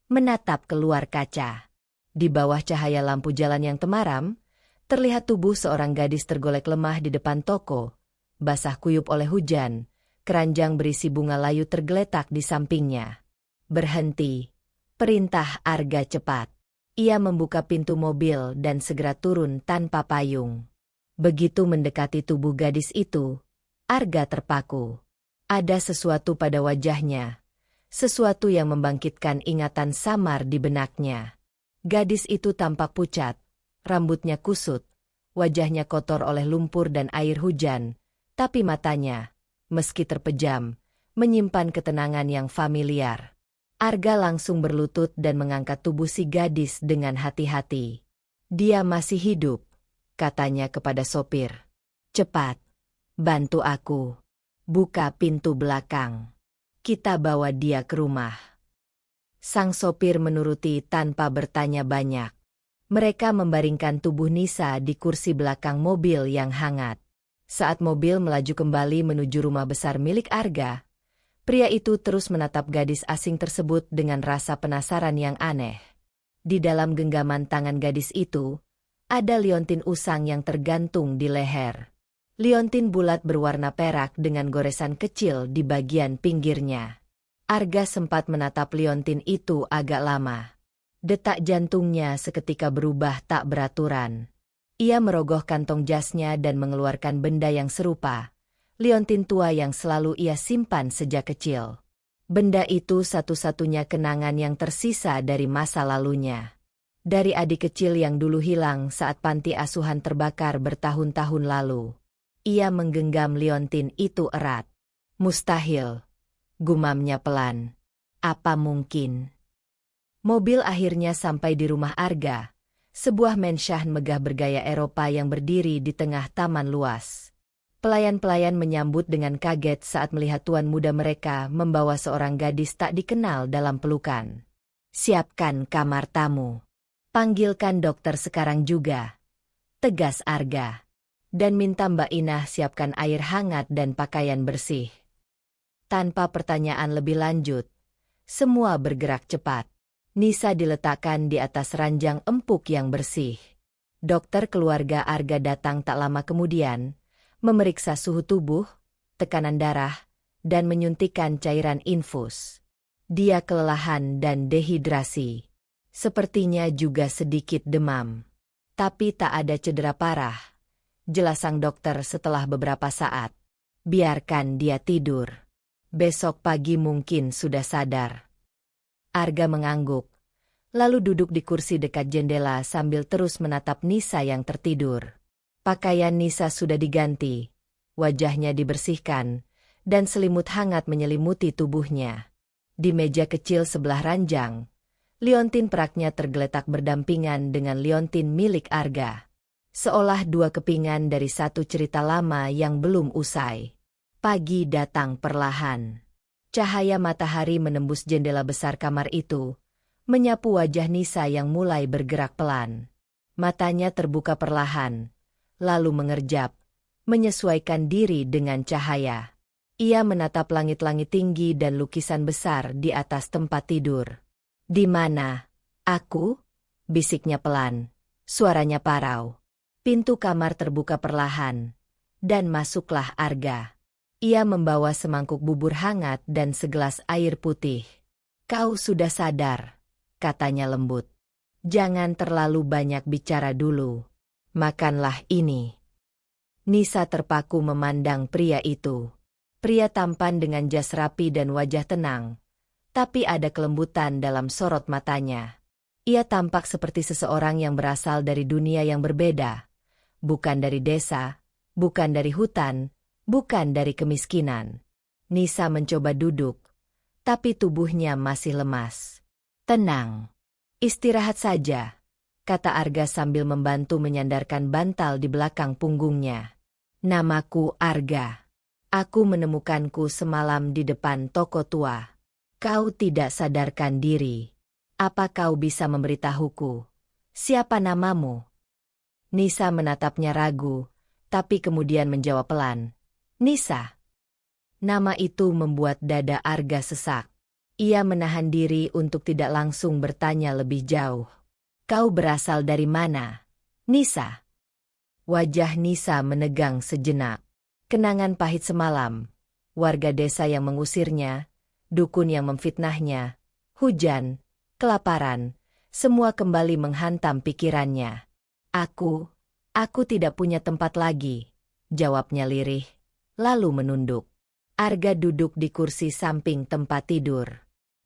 menatap keluar kaca. Di bawah cahaya lampu jalan yang temaram, terlihat tubuh seorang gadis tergolek lemah di depan toko, basah kuyup oleh hujan, keranjang berisi bunga layu tergeletak di sampingnya. Berhenti, perintah Arga cepat. Ia membuka pintu mobil dan segera turun tanpa payung. Begitu mendekati tubuh gadis itu, Arga terpaku. Ada sesuatu pada wajahnya, sesuatu yang membangkitkan ingatan samar di benaknya. Gadis itu tampak pucat, rambutnya kusut, wajahnya kotor oleh lumpur dan air hujan, tapi matanya, meski terpejam, menyimpan ketenangan yang familiar. Arga langsung berlutut dan mengangkat tubuh si gadis dengan hati-hati. Dia masih hidup, katanya kepada sopir. Cepat, bantu aku. Buka pintu belakang. Kita bawa dia ke rumah. Sang sopir menuruti tanpa bertanya banyak. Mereka membaringkan tubuh Nisa di kursi belakang mobil yang hangat. Saat mobil melaju kembali menuju rumah besar milik Arga, pria itu terus menatap gadis asing tersebut dengan rasa penasaran yang aneh. Di dalam genggaman tangan gadis itu, ada liontin usang yang tergantung di leher. Liontin bulat berwarna perak dengan goresan kecil di bagian pinggirnya. Arga sempat menatap liontin itu agak lama. Detak jantungnya seketika berubah tak beraturan. Ia merogoh kantong jasnya dan mengeluarkan benda yang serupa. Liontin tua yang selalu ia simpan sejak kecil. Benda itu satu-satunya kenangan yang tersisa dari masa lalunya. Dari adik kecil yang dulu hilang saat panti asuhan terbakar bertahun-tahun lalu. Ia menggenggam liontin itu erat. Mustahil, gumamnya pelan. Apa mungkin? Mobil akhirnya sampai di rumah Arga, sebuah menshan megah bergaya Eropa yang berdiri di tengah taman luas. Pelayan-pelayan menyambut dengan kaget saat melihat tuan muda mereka membawa seorang gadis tak dikenal dalam pelukan. Siapkan kamar tamu. Panggilkan dokter sekarang juga, tegas Arga. Dan minta Mbak Inah siapkan air hangat dan pakaian bersih. Tanpa pertanyaan lebih lanjut, semua bergerak cepat. Nisa diletakkan di atas ranjang empuk yang bersih. Dokter keluarga Arga datang tak lama kemudian, memeriksa suhu tubuh, tekanan darah, dan menyuntikkan cairan infus. Dia kelelahan dan dehidrasi. Sepertinya juga sedikit demam. Tapi tak ada cedera parah. Jelas sang dokter setelah beberapa saat. Biarkan dia tidur. Besok pagi mungkin sudah sadar. Arga mengangguk, lalu duduk di kursi dekat jendela sambil terus menatap Nisa yang tertidur. Pakaian Nisa sudah diganti, wajahnya dibersihkan, dan selimut hangat menyelimuti tubuhnya. Di meja kecil sebelah ranjang, liontin peraknya tergeletak berdampingan dengan liontin milik Arga. Seolah dua kepingan dari satu cerita lama yang belum usai. Pagi datang perlahan. Cahaya matahari menembus jendela besar kamar itu, menyapu wajah Nisa yang mulai bergerak pelan. Matanya terbuka perlahan, lalu mengerjap, menyesuaikan diri dengan cahaya. Ia menatap langit-langit tinggi dan lukisan besar di atas tempat tidur. "Di mana? Aku?" bisiknya pelan. Suaranya parau. Pintu kamar terbuka perlahan, dan masuklah Arga. Ia membawa semangkuk bubur hangat dan segelas air putih. "Kau sudah sadar," katanya lembut. "Jangan terlalu banyak bicara dulu. Makanlah ini." Nisa terpaku memandang pria itu. Pria tampan dengan jas rapi dan wajah tenang, tapi ada kelembutan dalam sorot matanya. Ia tampak seperti seseorang yang berasal dari dunia yang berbeda. Bukan dari desa, bukan dari hutan, bukan dari kemiskinan. Nisa mencoba duduk, tapi tubuhnya masih lemas. "Tenang, istirahat saja," kata Arga sambil membantu menyandarkan bantal di belakang punggungnya. "Namaku Arga. Aku menemukanku semalam di depan toko tua. Kau tidak sadarkan diri. Apa kau bisa memberitahuku? Siapa namamu?" Nisa menatapnya ragu, tapi kemudian menjawab pelan. "Nisa." Nama itu membuat dada Arga sesak. Ia menahan diri untuk tidak langsung bertanya lebih jauh. Kau berasal dari mana, Nisa? Wajah Nisa menegang sejenak. Kenangan pahit semalam, warga desa yang mengusirnya, dukun yang memfitnahnya, hujan, kelaparan, semua kembali menghantam pikirannya. Aku tidak punya tempat lagi, jawabnya lirih, lalu menunduk. Arga duduk di kursi samping tempat tidur.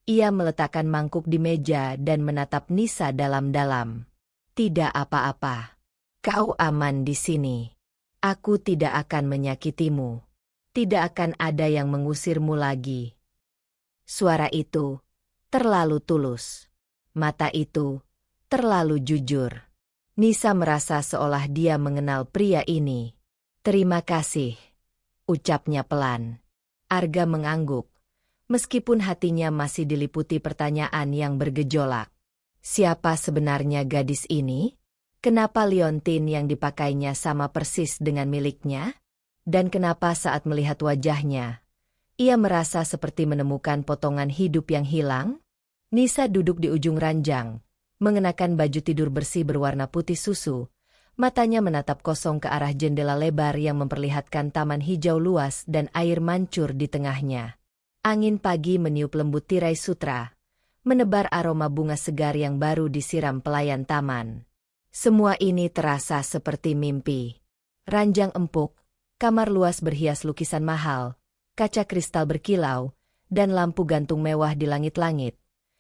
Ia meletakkan mangkuk di meja dan menatap Nisa dalam-dalam. Tidak apa-apa. Kau aman di sini. Aku tidak akan menyakitimu. Tidak akan ada yang mengusirmu lagi. Suara itu terlalu tulus. Mata itu terlalu jujur. Nisa merasa seolah dia mengenal pria ini. Terima kasih, ucapnya pelan. Arga mengangguk, meskipun hatinya masih diliputi pertanyaan yang bergejolak. Siapa sebenarnya gadis ini? Kenapa liontin yang dipakainya sama persis dengan miliknya? Dan kenapa saat melihat wajahnya, ia merasa seperti menemukan potongan hidup yang hilang? Nisa duduk di ujung ranjang, mengenakan baju tidur bersih berwarna putih susu. Matanya menatap kosong ke arah jendela lebar yang memperlihatkan taman hijau luas dan air mancur di tengahnya. Angin pagi meniup lembut tirai sutra, menebar aroma bunga segar yang baru disiram pelayan taman. Semua ini terasa seperti mimpi. Ranjang empuk, kamar luas berhias lukisan mahal, kaca kristal berkilau, dan lampu gantung mewah di langit-langit.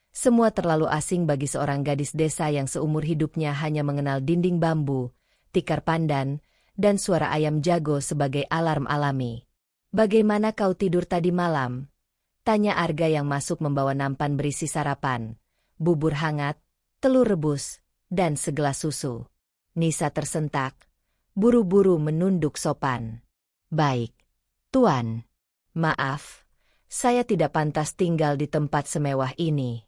Semua terlalu asing bagi seorang gadis desa yang seumur hidupnya hanya mengenal dinding bambu, tikar pandan, dan suara ayam jago sebagai alarm alami. Bagaimana kau tidur tadi malam? Tanya Arga yang masuk membawa nampan berisi sarapan, bubur hangat, telur rebus, dan segelas susu. Nisa tersentak, buru-buru menunduk sopan. Baik, Tuan. Maaf, saya tidak pantas tinggal di tempat semewah ini.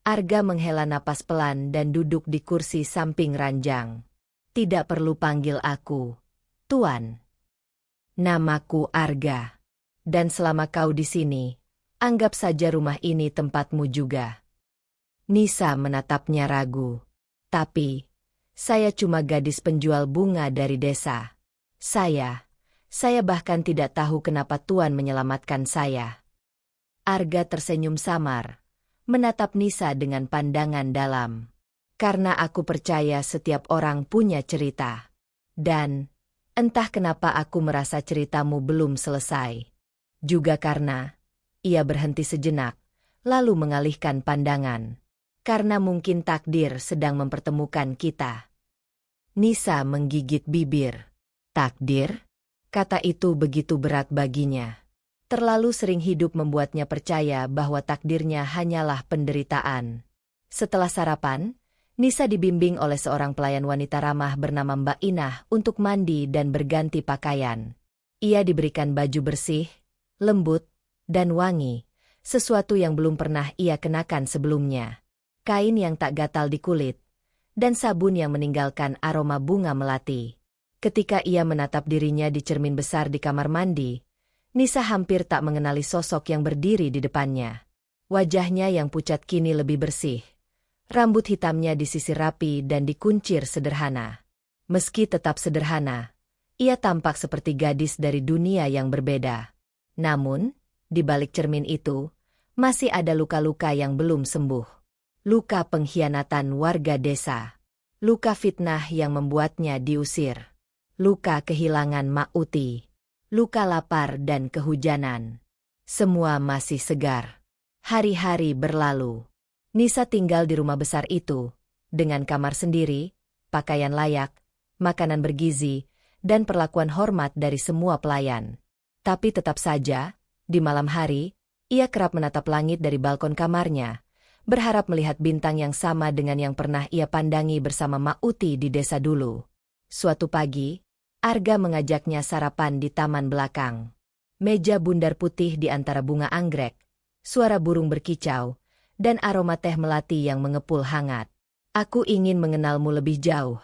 Arga menghela napas pelan dan duduk di kursi samping ranjang. Tidak perlu panggil aku, Tuan. Namaku Arga. Dan selama kau di sini, anggap saja rumah ini tempatmu juga. Nisa menatapnya ragu. Tapi, saya cuma gadis penjual bunga dari desa. Saya bahkan tidak tahu kenapa Tuan menyelamatkan saya. Arga tersenyum samar, menatap Nisa dengan pandangan dalam. Karena aku percaya setiap orang punya cerita. Dan, entah kenapa aku merasa ceritamu belum selesai. Juga karena, ia berhenti sejenak, lalu mengalihkan pandangan. Karena mungkin takdir sedang mempertemukan kita. Nisa menggigit bibir. Takdir? Kata itu begitu berat baginya. Terlalu sering hidup membuatnya percaya bahwa takdirnya hanyalah penderitaan. Setelah sarapan, Nisa dibimbing oleh seorang pelayan wanita ramah bernama Mbak Inah untuk mandi dan berganti pakaian. Ia diberikan baju bersih, lembut, dan wangi, sesuatu yang belum pernah ia kenakan sebelumnya. Kain yang tak gatal di kulit, dan sabun yang meninggalkan aroma bunga melati. Ketika ia menatap dirinya di cermin besar di kamar mandi, Nisa hampir tak mengenali sosok yang berdiri di depannya. Wajahnya yang pucat kini lebih bersih. Rambut hitamnya disisir rapi dan dikuncir sederhana. Meski tetap sederhana, ia tampak seperti gadis dari dunia yang berbeda. Namun, di balik cermin itu, masih ada luka-luka yang belum sembuh. Luka pengkhianatan warga desa. Luka fitnah yang membuatnya diusir. Luka kehilangan Mak Uti. Luka lapar dan kehujanan. Semua masih segar. Hari-hari berlalu. Nisa tinggal di rumah besar itu, dengan kamar sendiri, pakaian layak, makanan bergizi, dan perlakuan hormat dari semua pelayan. Tapi tetap saja, di malam hari, ia kerap menatap langit dari balkon kamarnya, berharap melihat bintang yang sama dengan yang pernah ia pandangi bersama Mak Uti di desa dulu. Suatu pagi, Arga mengajaknya sarapan di taman belakang. Meja bundar putih di antara bunga anggrek, suara burung berkicau, dan aroma teh melati yang mengepul hangat. Aku ingin mengenalmu lebih jauh,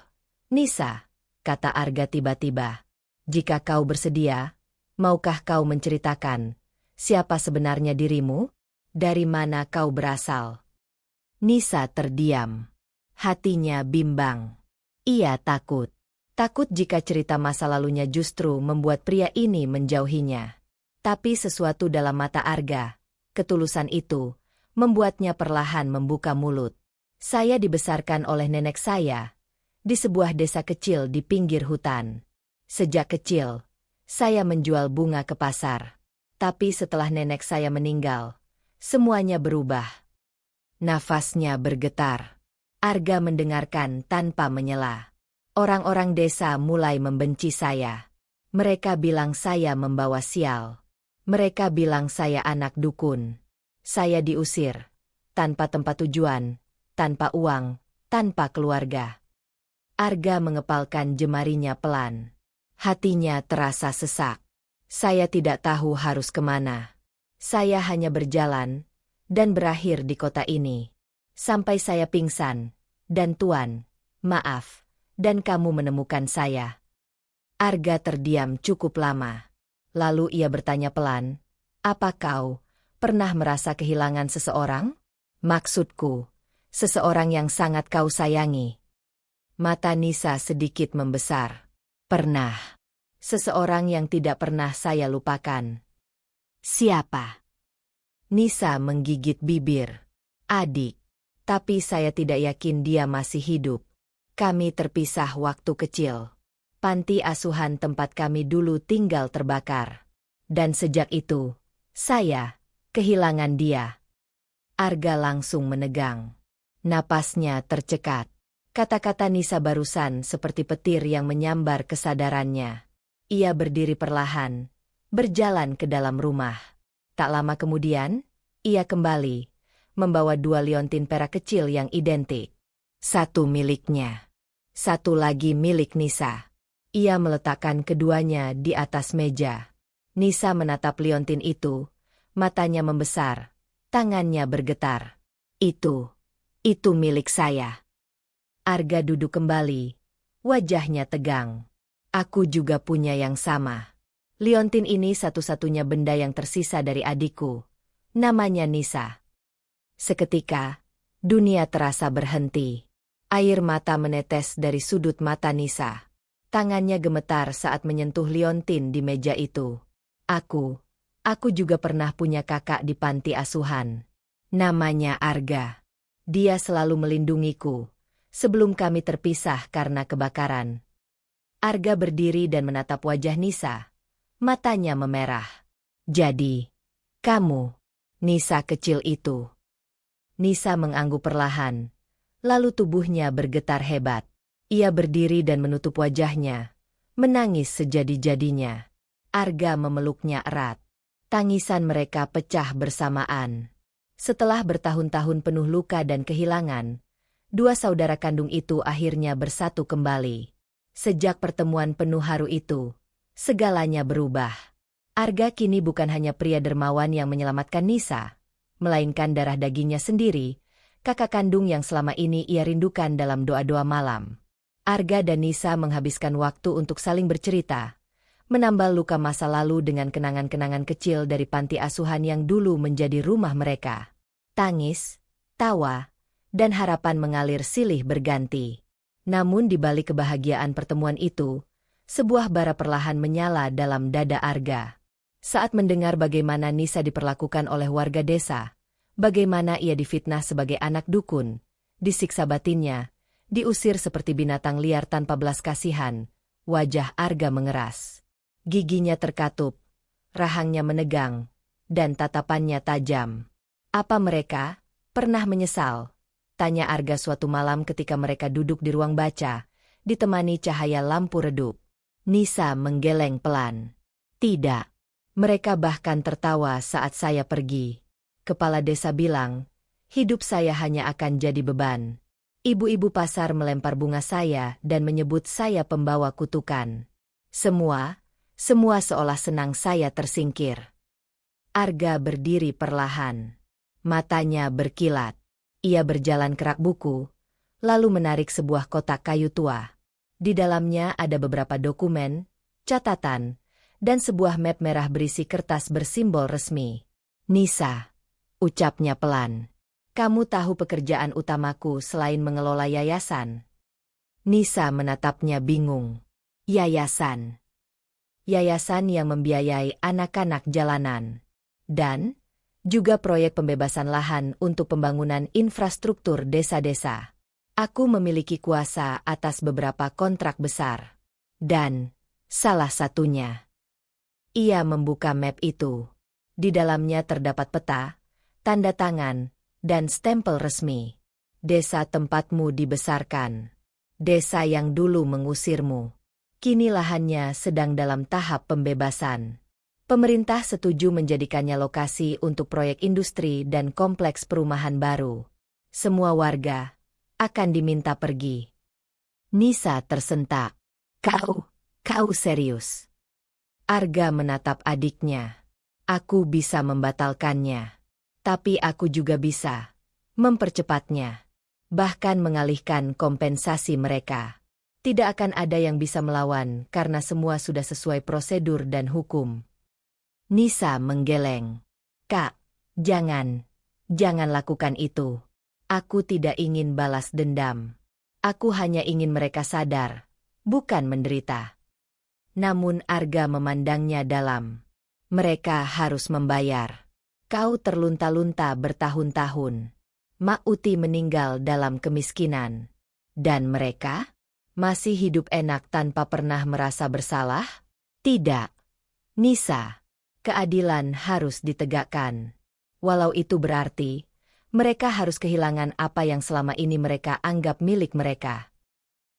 Nisa, kata Arga tiba-tiba. Jika kau bersedia, Maukah kau menceritakan siapa sebenarnya dirimu? Dari mana kau berasal? Nisa terdiam. Hatinya bimbang. Ia takut. Takut jika cerita masa lalunya justru membuat pria ini menjauhinya. Tapi sesuatu dalam mata Arga, ketulusan itu, membuatnya perlahan membuka mulut. Saya dibesarkan oleh nenek saya di sebuah desa kecil di pinggir hutan. Sejak kecil, saya menjual bunga ke pasar. Tapi setelah nenek saya meninggal, semuanya berubah. Nafasnya bergetar. Arga mendengarkan tanpa menyela. Orang-orang desa mulai membenci saya. Mereka bilang saya membawa sial. Mereka bilang saya anak dukun. Saya diusir, tanpa tempat tujuan, tanpa uang, tanpa keluarga. Arga mengepalkan jemarinya pelan. Hatinya terasa sesak. Saya tidak tahu harus kemana. Saya hanya berjalan dan berakhir di kota ini. Sampai saya pingsan, dan Tuan, maaf, dan kamu menemukan saya. Arga terdiam cukup lama. Lalu ia bertanya pelan, apa kau pernah merasa kehilangan seseorang? Maksudku, seseorang yang sangat kau sayangi. Mata Nisa sedikit membesar. Pernah. Seseorang yang tidak pernah saya lupakan. Siapa? Nisa menggigit bibir. Adik. Tapi saya tidak yakin dia masih hidup. Kami terpisah waktu kecil. Panti asuhan tempat kami dulu tinggal terbakar. Dan sejak itu, saya kehilangan dia. Arga langsung menegang. Napasnya tercekat. Kata-kata Nisa barusan seperti petir yang menyambar kesadarannya. Ia berdiri perlahan, berjalan ke dalam rumah. Tak lama kemudian, ia kembali, membawa 2 liontin perak kecil yang identik. Satu miliknya. Satu lagi milik Nisa. Ia meletakkan keduanya di atas meja. Nisa menatap liontin itu, matanya membesar, tangannya bergetar. Itu milik saya. Arga duduk kembali, wajahnya tegang. Aku juga punya yang sama. Liontin ini satu-satunya benda yang tersisa dari adikku. Namanya Nisa. Seketika, dunia terasa berhenti. Air mata menetes dari sudut mata Nisa. Tangannya gemetar saat menyentuh liontin di meja itu. Aku juga pernah punya kakak di panti asuhan. Namanya Arga. Dia selalu melindungiku sebelum kami terpisah karena kebakaran. Arga berdiri dan menatap wajah Nisa. Matanya memerah. Jadi, kamu, Nisa kecil itu. Nisa mengangguk perlahan. Lalu tubuhnya bergetar hebat. Ia berdiri dan menutup wajahnya. Menangis sejadi-jadinya. Arga memeluknya erat. Tangisan mereka pecah bersamaan. Setelah bertahun-tahun penuh luka dan kehilangan, 2 saudara kandung itu akhirnya bersatu kembali. Sejak pertemuan penuh haru itu, segalanya berubah. Arga kini bukan hanya pria dermawan yang menyelamatkan Nisa, melainkan darah dagingnya sendiri, kakak kandung yang selama ini ia rindukan dalam doa-doa malam. Arga dan Nisa menghabiskan waktu untuk saling bercerita, menambal luka masa lalu dengan kenangan-kenangan kecil dari panti asuhan yang dulu menjadi rumah mereka. Tangis, tawa, dan harapan mengalir silih berganti. Namun di balik kebahagiaan pertemuan itu, sebuah bara perlahan menyala dalam dada Arga. Saat mendengar bagaimana Nisa diperlakukan oleh warga desa, bagaimana ia difitnah sebagai anak dukun, disiksa batinnya, diusir seperti binatang liar tanpa belas kasihan, wajah Arga mengeras. Giginya terkatup, rahangnya menegang, dan tatapannya tajam. Apa mereka pernah menyesal? Tanya Arga suatu malam ketika mereka duduk di ruang baca, ditemani cahaya lampu redup. Nisa menggeleng pelan. Tidak. Mereka bahkan tertawa saat saya pergi. Kepala desa bilang, hidup saya hanya akan jadi beban. Ibu-ibu pasar melempar bunga saya dan menyebut saya pembawa kutukan. Semua seolah senang saya tersingkir. Arga berdiri perlahan. Matanya berkilat. Ia berjalan ke rak buku, lalu menarik sebuah kotak kayu tua. Di dalamnya ada beberapa dokumen, catatan, dan sebuah map merah berisi kertas bersimbol resmi. Nisa, ucapnya pelan. Kamu tahu pekerjaan utamaku selain mengelola yayasan? Nisa menatapnya bingung. Yayasan. Yayasan yang membiayai anak-anak jalanan. Dan juga proyek pembebasan lahan untuk pembangunan infrastruktur desa-desa. Aku memiliki kuasa atas beberapa kontrak besar. Dan salah satunya. Ia membuka map itu. Di dalamnya terdapat peta, tanda tangan, dan stempel resmi. Desa tempatmu dibesarkan. Desa yang dulu mengusirmu. Kini lahannya sedang dalam tahap pembebasan. Pemerintah setuju menjadikannya lokasi untuk proyek industri dan kompleks perumahan baru. Semua warga akan diminta pergi. Nisa tersentak. Kau serius? Arga menatap adiknya. Aku bisa membatalkannya. Tapi aku juga bisa mempercepatnya. Bahkan mengalihkan kompensasi mereka. Tidak akan ada yang bisa melawan karena semua sudah sesuai prosedur dan hukum. Nisa menggeleng. Kak, jangan lakukan itu. Aku tidak ingin balas dendam. Aku hanya ingin mereka sadar, bukan menderita. Namun Arga memandangnya dalam. Mereka harus membayar. Kau terlunta-lunta bertahun-tahun. Mak Uti meninggal dalam kemiskinan. Dan mereka masih hidup enak tanpa pernah merasa bersalah? Tidak. Nisa, keadilan harus ditegakkan. Walau itu berarti mereka harus kehilangan apa yang selama ini mereka anggap milik mereka.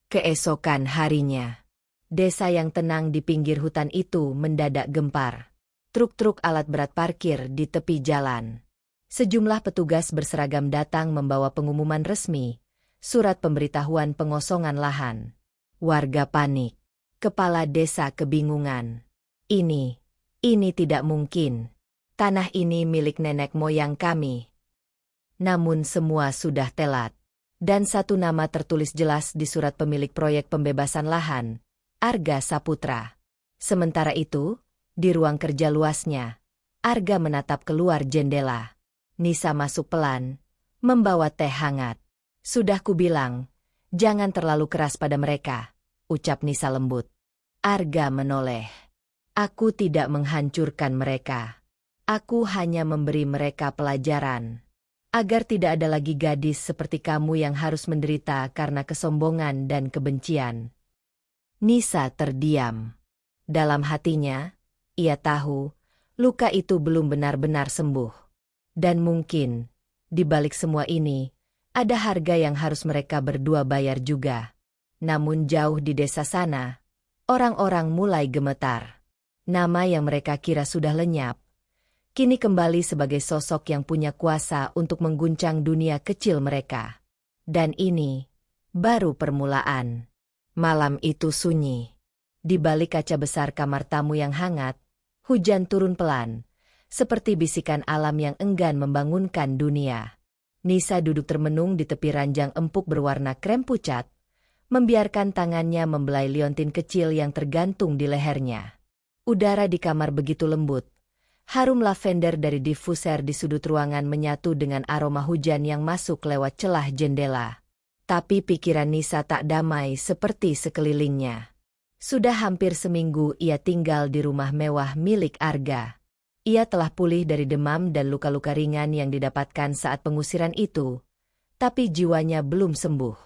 Keesokan harinya, desa yang tenang di pinggir hutan itu mendadak gempar. Truk-truk alat berat parkir di tepi jalan. Sejumlah petugas berseragam datang membawa pengumuman resmi, surat pemberitahuan pengosongan lahan. Warga panik. Kepala desa kebingungan. Ini tidak mungkin. Tanah ini milik nenek moyang kami. Namun semua sudah telat. Dan satu nama tertulis jelas di surat pemilik proyek pembebasan lahan, Arga Saputra. Sementara itu, di ruang kerja luasnya, Arga menatap keluar jendela. Nisa masuk pelan, membawa teh hangat. Sudah kubilang, jangan terlalu keras pada mereka, ucap Nisa lembut. Arga menoleh. Aku tidak menghancurkan mereka. Aku hanya memberi mereka pelajaran. Agar tidak ada lagi gadis seperti kamu yang harus menderita karena kesombongan dan kebencian. Nisa terdiam. Dalam hatinya, ia tahu, luka itu belum benar-benar sembuh. Dan mungkin, di balik semua ini, ada harga yang harus mereka berdua bayar juga. Namun jauh di desa sana, orang-orang mulai gemetar. Nama yang mereka kira sudah lenyap, kini kembali sebagai sosok yang punya kuasa untuk mengguncang dunia kecil mereka. Dan ini baru permulaan. Malam itu sunyi. Di balik kaca besar kamar tamu yang hangat, hujan turun pelan, seperti bisikan alam yang enggan membangunkan dunia. Nisa duduk termenung di tepi ranjang empuk berwarna krem pucat, membiarkan tangannya membelai liontin kecil yang tergantung di lehernya. Udara di kamar begitu lembut. Harum lavender dari diffuser di sudut ruangan menyatu dengan aroma hujan yang masuk lewat celah jendela. Tapi pikiran Nisa tak damai seperti sekelilingnya. Sudah hampir seminggu ia tinggal di rumah mewah milik Arga. Ia telah pulih dari demam dan luka-luka ringan yang didapatkan saat pengusiran itu, tapi jiwanya belum sembuh.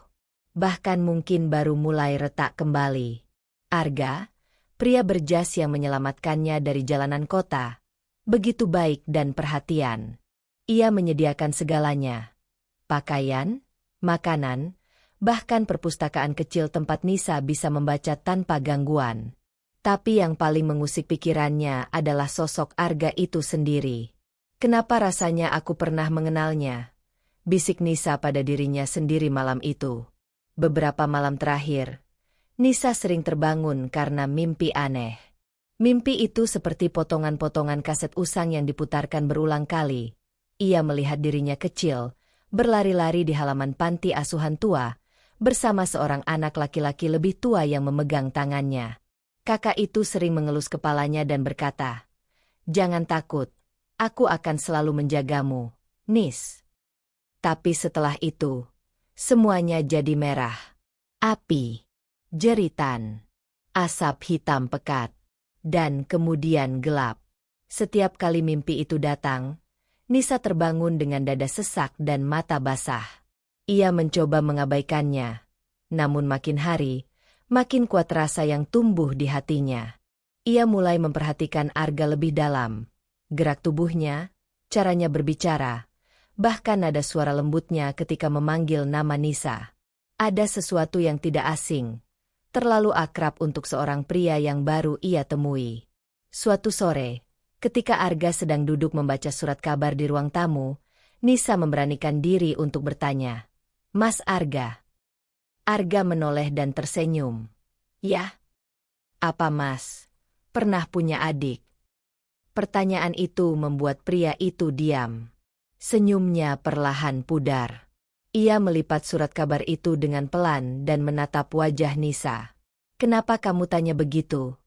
Bahkan mungkin baru mulai retak kembali. Arga, pria berjas yang menyelamatkannya dari jalanan kota, begitu baik dan perhatian. Ia menyediakan segalanya. Pakaian, makanan, bahkan perpustakaan kecil tempat Nisa bisa membaca tanpa gangguan. Tapi yang paling mengusik pikirannya adalah sosok Arga itu sendiri. Kenapa rasanya aku pernah mengenalnya? Bisik Nisa pada dirinya sendiri malam itu. Beberapa malam terakhir, Nisa sering terbangun karena mimpi aneh. Mimpi itu seperti potongan-potongan kaset usang yang diputarkan berulang kali. Ia melihat dirinya kecil, berlari-lari di halaman panti asuhan tua, bersama seorang anak laki-laki lebih tua yang memegang tangannya. Kakak itu sering mengelus kepalanya dan berkata, "Jangan takut, aku akan selalu menjagamu, Nis." Tapi setelah itu, semuanya jadi merah. Api, jeritan, asap hitam pekat, dan kemudian gelap. Setiap kali mimpi itu datang, Nisa terbangun dengan dada sesak dan mata basah. Ia mencoba mengabaikannya, namun makin hari, makin kuat rasa yang tumbuh di hatinya. Ia mulai memperhatikan Arga lebih dalam. Gerak tubuhnya, caranya berbicara, bahkan ada suara lembutnya ketika memanggil nama Nisa. Ada sesuatu yang tidak asing, terlalu akrab untuk seorang pria yang baru ia temui. Suatu sore, ketika Arga sedang duduk membaca surat kabar di ruang tamu, Nisa memberanikan diri untuk bertanya, "Mas Arga?" Arga menoleh dan tersenyum. "Ya? Apa Mas pernah punya adik?" Pertanyaan itu membuat pria itu diam. Senyumnya perlahan pudar. Ia melipat surat kabar itu dengan pelan dan menatap wajah Nisa. "Kenapa kamu tanya begitu?"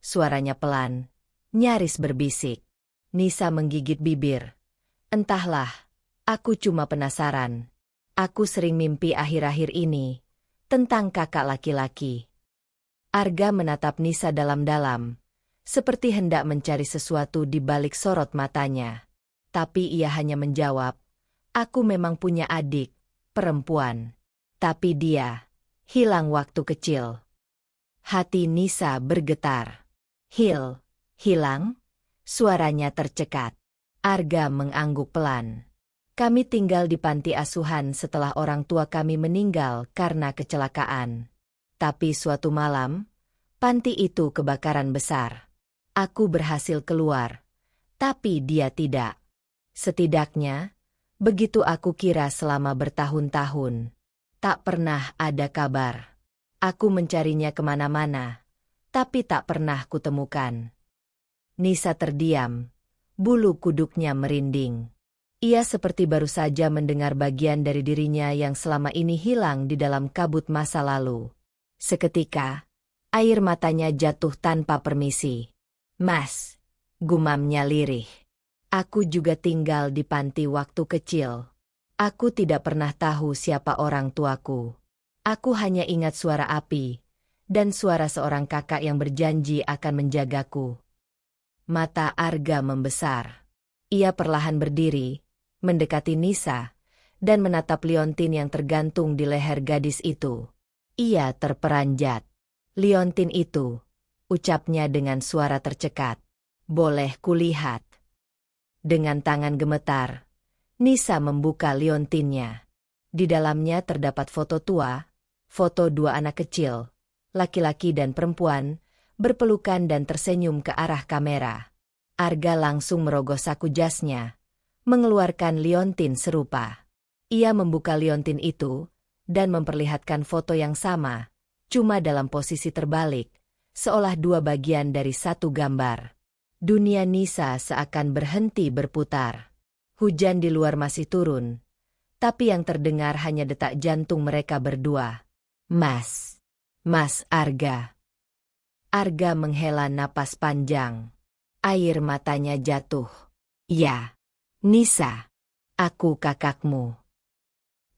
Suaranya pelan, nyaris berbisik. Nisa menggigit bibir. "Entahlah, aku cuma penasaran. Aku sering mimpi akhir-akhir ini tentang kakak laki-laki." Arga menatap Nisa dalam-dalam, seperti hendak mencari sesuatu di balik sorot matanya. Tapi ia hanya menjawab, "Aku memang punya adik, perempuan. Tapi dia hilang waktu kecil." Hati Nisa bergetar. Hilang?" Suaranya tercekat. Arga mengangguk pelan. "Kami tinggal di panti asuhan setelah orang tua kami meninggal karena kecelakaan. Tapi suatu malam, panti itu kebakaran besar. Aku berhasil keluar, tapi dia tidak. Setidaknya, begitu aku kira selama bertahun-tahun. Tak pernah ada kabar. Aku mencarinya kemana-mana, tapi tak pernah kutemukan." Nisa terdiam, bulu kuduknya merinding. Ia seperti baru saja mendengar bagian dari dirinya yang selama ini hilang di dalam kabut masa lalu. Seketika, air matanya jatuh tanpa permisi. "Mas," gumamnya lirih. "Aku juga tinggal di panti waktu kecil. Aku tidak pernah tahu siapa orang tuaku. Aku hanya ingat suara api, dan suara seorang kakak yang berjanji akan menjagaku." Mata Arga membesar. Ia perlahan berdiri, mendekati Nisa, dan menatap liontin yang tergantung di leher gadis itu. Ia terperanjat. "Liontin itu," ucapnya dengan suara tercekat. "Boleh kulihat?" Dengan tangan gemetar, Nisa membuka liontinnya. Di dalamnya terdapat foto tua, foto dua anak kecil, laki-laki dan perempuan, berpelukan dan tersenyum ke arah kamera. Arga langsung merogoh saku jasnya, mengeluarkan liontin serupa. Ia membuka liontin itu, dan memperlihatkan foto yang sama, cuma dalam posisi terbalik, seolah dua bagian dari satu gambar. Dunia Nisa seakan berhenti berputar. Hujan di luar masih turun, tapi yang terdengar hanya detak jantung mereka berdua. Mas Arga." Arga menghela napas panjang. Air matanya jatuh. "Ya, Nisa, aku kakakmu."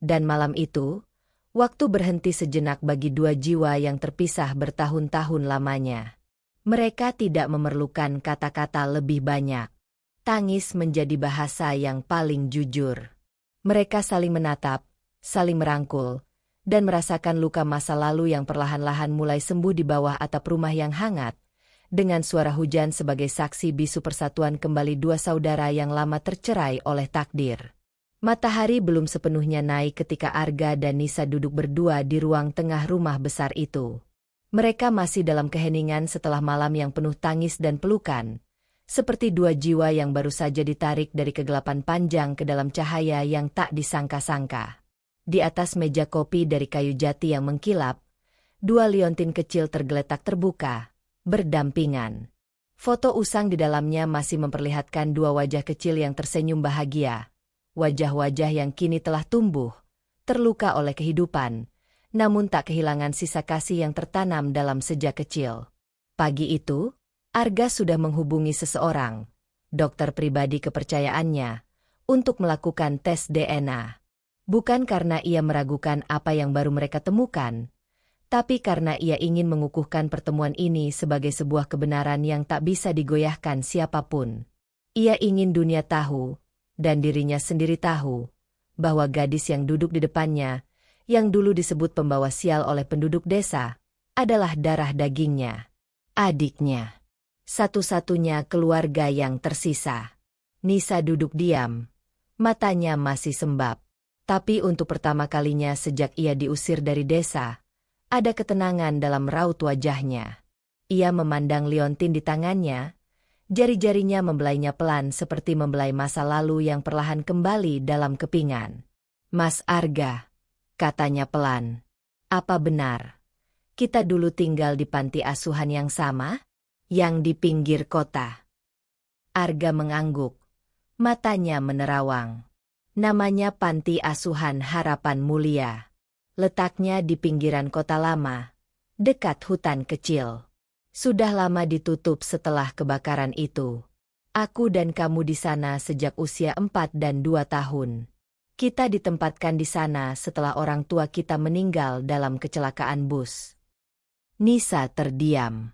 Dan malam itu, waktu berhenti sejenak bagi dua jiwa yang terpisah bertahun-tahun lamanya. Mereka tidak memerlukan kata-kata lebih banyak. Tangis menjadi bahasa yang paling jujur. Mereka saling menatap, saling merangkul, dan merasakan luka masa lalu yang perlahan-lahan mulai sembuh di bawah atap rumah yang hangat, dengan suara hujan sebagai saksi bisu persatuan kembali dua saudara yang lama tercerai oleh takdir. Matahari belum sepenuhnya naik ketika Arga dan Nisa duduk berdua di ruang tengah rumah besar itu. Mereka masih dalam keheningan setelah malam yang penuh tangis dan pelukan, seperti dua jiwa yang baru saja ditarik dari kegelapan panjang ke dalam cahaya yang tak disangka-sangka. Di atas meja kopi dari kayu jati yang mengkilap, dua liontin kecil tergeletak terbuka, berdampingan. Foto usang di dalamnya masih memperlihatkan dua wajah kecil yang tersenyum bahagia. Wajah-wajah yang kini telah tumbuh, terluka oleh kehidupan, namun tak kehilangan sisa kasih yang tertanam dalam sejak kecil. Pagi itu, Arga sudah menghubungi seseorang, dokter pribadi kepercayaannya, untuk melakukan tes DNA. Bukan karena ia meragukan apa yang baru mereka temukan, tapi karena ia ingin mengukuhkan pertemuan ini sebagai sebuah kebenaran yang tak bisa digoyahkan siapapun. Ia ingin dunia tahu, dan dirinya sendiri tahu, bahwa gadis yang duduk di depannya, yang dulu disebut pembawa sial oleh penduduk desa, adalah darah dagingnya. Adiknya. Satu-satunya keluarga yang tersisa. Nisa duduk diam. Matanya masih sembab. Tapi untuk pertama kalinya sejak ia diusir dari desa, ada ketenangan dalam raut wajahnya. Ia memandang liontin di tangannya, jari-jarinya membelainya pelan seperti membelai masa lalu yang perlahan kembali dalam kepingan. "Mas Arga," katanya pelan. "Apa benar kita dulu tinggal di panti asuhan yang sama? Yang di pinggir kota?" Arga mengangguk. Matanya menerawang. "Namanya Panti Asuhan Harapan Mulia. Letaknya di pinggiran kota lama, dekat hutan kecil. Sudah lama ditutup setelah kebakaran itu. Aku dan kamu di sana sejak usia 4 dan 2 tahun. Kita ditempatkan di sana setelah orang tua kita meninggal dalam kecelakaan bus." Nisa terdiam.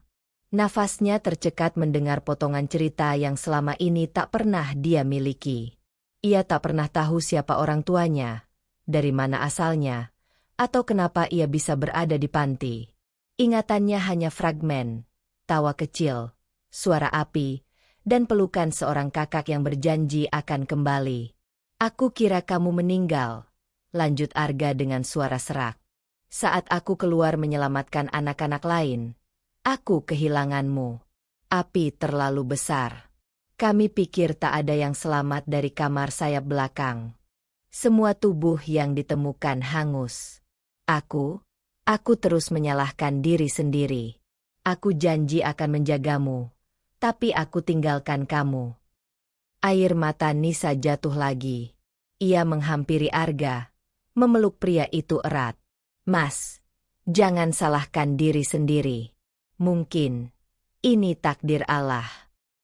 Nafasnya tercekat mendengar potongan cerita yang selama ini tak pernah dia miliki. Ia tak pernah tahu siapa orang tuanya, dari mana asalnya, atau kenapa ia bisa berada di panti. Ingatannya hanya fragmen, tawa kecil, suara api, dan pelukan seorang kakak yang berjanji akan kembali. "Aku kira kamu meninggal," lanjut Arga dengan suara serak. "Saat aku keluar menyelamatkan anak-anak lain, aku kehilanganmu. Api terlalu besar. Kami pikir tak ada yang selamat dari kamar sayap belakang. Semua tubuh yang ditemukan hangus. Aku terus menyalahkan diri sendiri. Aku janji akan menjagamu, tapi aku tinggalkan kamu." Air mata Nisa jatuh lagi. Ia menghampiri Arga, memeluk pria itu erat. "Mas, jangan salahkan diri sendiri. Mungkin ini takdir Allah,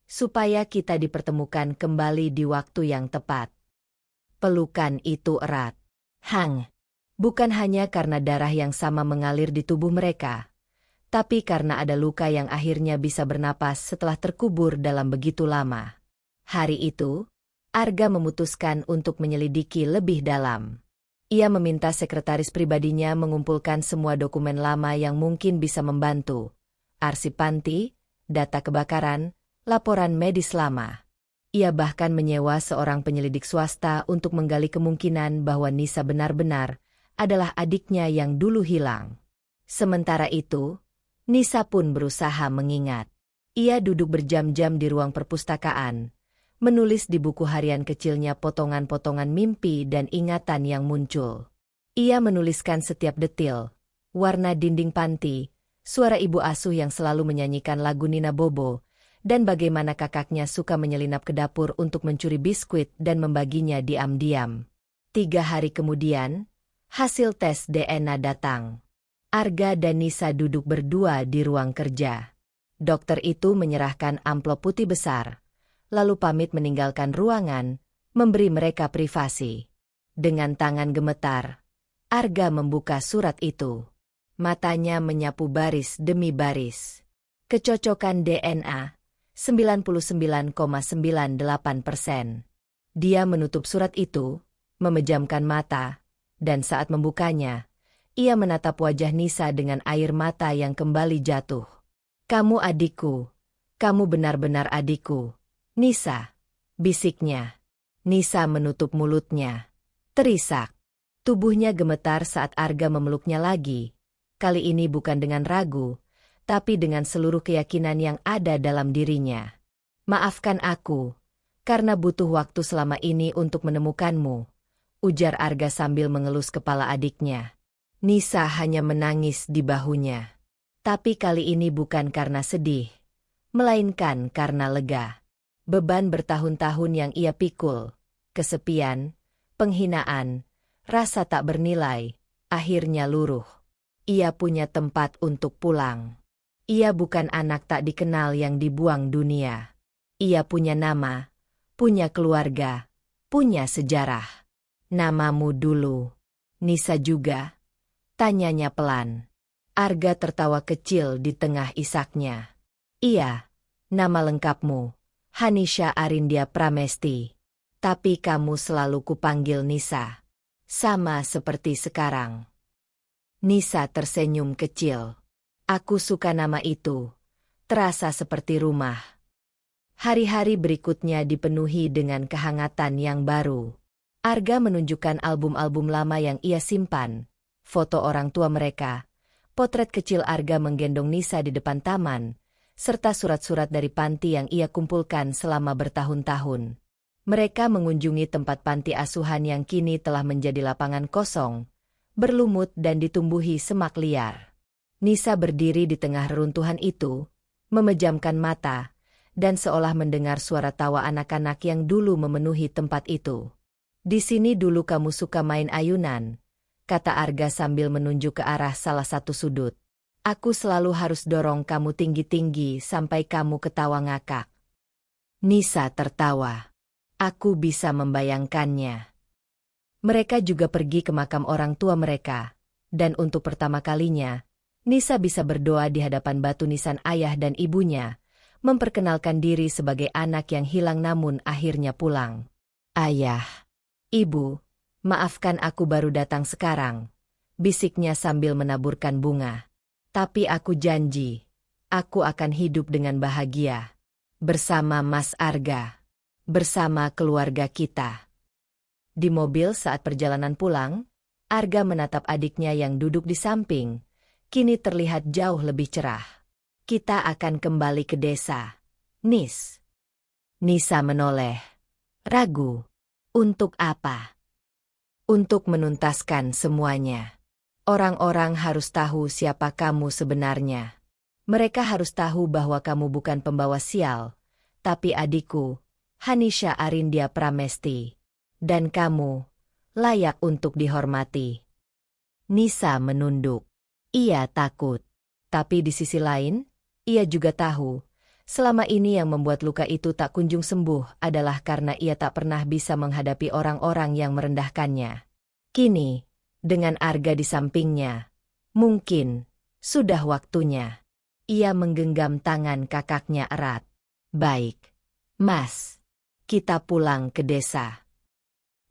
supaya kita dipertemukan kembali di waktu yang tepat." Pelukan itu erat, hangat, bukan hanya karena darah yang sama mengalir di tubuh mereka, tapi karena ada luka yang akhirnya bisa bernapas setelah terkubur dalam begitu lama. Hari itu, Arga memutuskan untuk menyelidiki lebih dalam. Ia meminta sekretaris pribadinya mengumpulkan semua dokumen lama yang mungkin bisa membantu. Arsip panti, data kebakaran, laporan medis lama. Ia bahkan menyewa seorang penyelidik swasta untuk menggali kemungkinan bahwa Nisa benar-benar adalah adiknya yang dulu hilang. Sementara itu, Nisa pun berusaha mengingat. Ia duduk berjam-jam di ruang perpustakaan, menulis di buku harian kecilnya potongan-potongan mimpi dan ingatan yang muncul. Ia menuliskan setiap detil, warna dinding panti, suara ibu asuh yang selalu menyanyikan lagu Nina Bobo, dan bagaimana kakaknya suka menyelinap ke dapur untuk mencuri biskuit dan membaginya diam-diam. 3 hari kemudian, hasil tes DNA datang. Arga dan Nisa duduk berdua di ruang kerja. Dokter itu menyerahkan amplop putih besar, lalu pamit meninggalkan ruangan, memberi mereka privasi. Dengan tangan gemetar, Arga membuka surat itu. Matanya menyapu baris demi baris. Kecocokan DNA, 99,98%. Dia menutup surat itu, memejamkan mata, dan saat membukanya, ia menatap wajah Nisa dengan air mata yang kembali jatuh. "Kamu adikku. Kamu benar-benar adikku, Nisa," bisiknya. Nisa menutup mulutnya. Terisak. Tubuhnya gemetar saat Arga memeluknya lagi. Kali ini bukan dengan ragu, tapi dengan seluruh keyakinan yang ada dalam dirinya. "Maafkan aku, karena butuh waktu selama ini untuk menemukanmu," ujar Arga sambil mengelus kepala adiknya. Nisa hanya menangis di bahunya. Tapi kali ini bukan karena sedih, melainkan karena lega. Beban bertahun-tahun yang ia pikul, kesepian, penghinaan, rasa tak bernilai, akhirnya luruh. Ia punya tempat untuk pulang. Ia bukan anak tak dikenal yang dibuang dunia. Ia punya nama, punya keluarga, punya sejarah. Namamu dulu. Nisa juga? Tanyanya pelan. Arga tertawa kecil di tengah isaknya. Iya, nama lengkapmu, Hanisha Arindia Pramesti. Tapi kamu selalu kupanggil Nisa. Sama seperti sekarang. Nisa tersenyum kecil. Aku suka nama itu. Terasa seperti rumah. Hari-hari berikutnya dipenuhi dengan kehangatan yang baru. Arga menunjukkan album-album lama yang ia simpan, foto orang tua mereka, potret kecil Arga menggendong Nisa di depan taman, serta surat-surat dari panti yang ia kumpulkan selama bertahun-tahun. Mereka mengunjungi tempat panti asuhan yang kini telah menjadi lapangan kosong, berlumut dan ditumbuhi semak liar. Nisa berdiri di tengah reruntuhan itu, memejamkan mata, dan seolah mendengar suara tawa anak-anak yang dulu memenuhi tempat itu. Di sini dulu kamu suka main ayunan, kata Arga sambil menunjuk ke arah salah satu sudut. Aku selalu harus dorong kamu tinggi-tinggi sampai kamu ketawa ngakak. Nisa tertawa. Aku bisa membayangkannya. Mereka juga pergi ke makam orang tua mereka, dan untuk pertama kalinya, Nisa bisa berdoa di hadapan batu nisan ayah dan ibunya, memperkenalkan diri sebagai anak yang hilang namun akhirnya pulang. Ayah, ibu, maafkan aku baru datang sekarang, bisiknya sambil menaburkan bunga. Tapi aku janji, aku akan hidup dengan bahagia. Bersama Mas Arga. Bersama keluarga kita. Di mobil saat perjalanan pulang, Arga menatap adiknya yang duduk di samping, kini terlihat jauh lebih cerah. Kita akan kembali ke desa, Nis. Nisa menoleh. Ragu. Untuk apa? Untuk menuntaskan semuanya. Orang-orang harus tahu siapa kamu sebenarnya. Mereka harus tahu bahwa kamu bukan pembawa sial, tapi adikku, Hanisha Arindia Pramesti. Dan kamu layak untuk dihormati. Nisa menunduk. Ia takut. Tapi di sisi lain, ia juga tahu, selama ini yang membuat luka itu tak kunjung sembuh adalah karena ia tak pernah bisa menghadapi orang-orang yang merendahkannya. Kini, dengan Arga di sampingnya, mungkin sudah waktunya. Ia menggenggam tangan kakaknya erat. Baik, Mas. Kita pulang ke desa.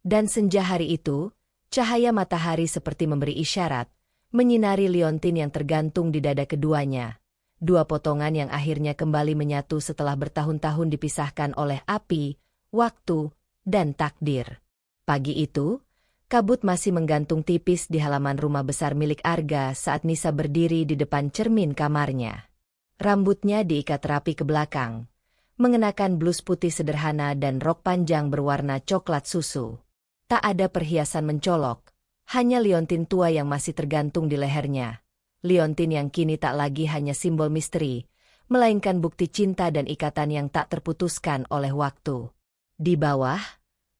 Dan senja hari itu, cahaya matahari seperti memberi isyarat, menyinari liontin yang tergantung di dada keduanya. Dua potongan yang akhirnya kembali menyatu setelah bertahun-tahun dipisahkan oleh api, waktu, dan takdir. Pagi itu, kabut masih menggantung tipis di halaman rumah besar milik Arga saat Nisa berdiri di depan cermin kamarnya. Rambutnya diikat rapi ke belakang, mengenakan blus putih sederhana dan rok panjang berwarna coklat susu. Tak ada perhiasan mencolok, hanya liontin tua yang masih tergantung di lehernya. Liontin yang kini tak lagi hanya simbol misteri, melainkan bukti cinta dan ikatan yang tak terputuskan oleh waktu. Di bawah,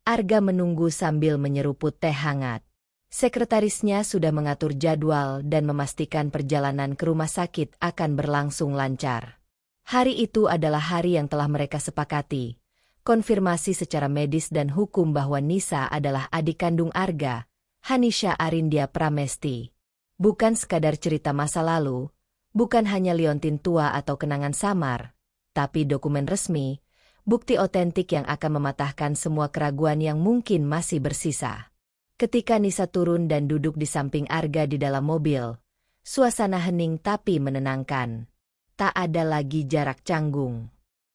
Arga menunggu sambil menyeruput teh hangat. Sekretarisnya sudah mengatur jadwal dan memastikan perjalanan ke rumah sakit akan berlangsung lancar. Hari itu adalah hari yang telah mereka sepakati. Konfirmasi secara medis dan hukum bahwa Nisa adalah adik kandung Arga, Hanisha Arindia Pramesti. Bukan sekadar cerita masa lalu, bukan hanya liontin tua atau kenangan samar, tapi dokumen resmi, bukti otentik yang akan mematahkan semua keraguan yang mungkin masih bersisa. Ketika Nisa turun dan duduk di samping Arga di dalam mobil, suasana hening tapi menenangkan. Tak ada lagi jarak canggung.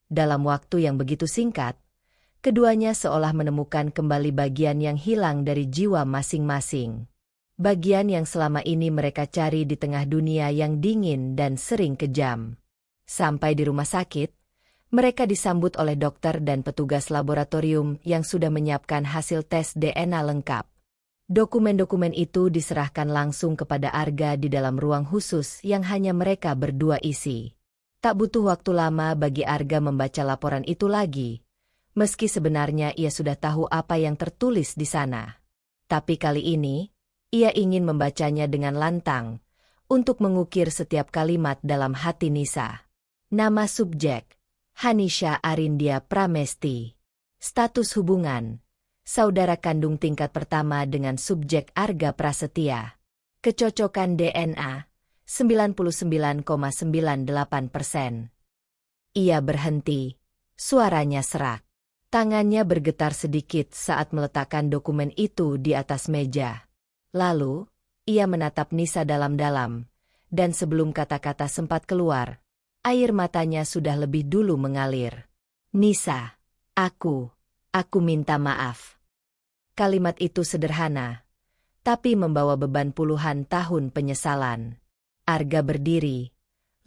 Dalam waktu yang begitu singkat, keduanya seolah menemukan kembali bagian yang hilang dari jiwa masing-masing. Bagian yang selama ini mereka cari di tengah dunia yang dingin dan sering kejam. Sampai di rumah sakit, mereka disambut oleh dokter dan petugas laboratorium yang sudah menyiapkan hasil tes DNA lengkap. Dokumen-dokumen itu diserahkan langsung kepada Arga di dalam ruang khusus yang hanya mereka berdua isi. Tak butuh waktu lama bagi Arga membaca laporan itu lagi, meski sebenarnya ia sudah tahu apa yang tertulis di sana. Tapi kali ini, ia ingin membacanya dengan lantang, untuk mengukir setiap kalimat dalam hati Nisa. Nama subjek, Hanisha Arindia Pramesti. Status hubungan, saudara kandung tingkat pertama dengan subjek Arga Prasetya. Kecocokan DNA, 99,98%. Ia berhenti, suaranya serak. Tangannya bergetar sedikit saat meletakkan dokumen itu di atas meja. Lalu, ia menatap Nisa dalam-dalam, dan sebelum kata-kata sempat keluar, air matanya sudah lebih dulu mengalir. Nisa, aku minta maaf. Kalimat itu sederhana, tapi membawa beban puluhan tahun penyesalan. Arga berdiri,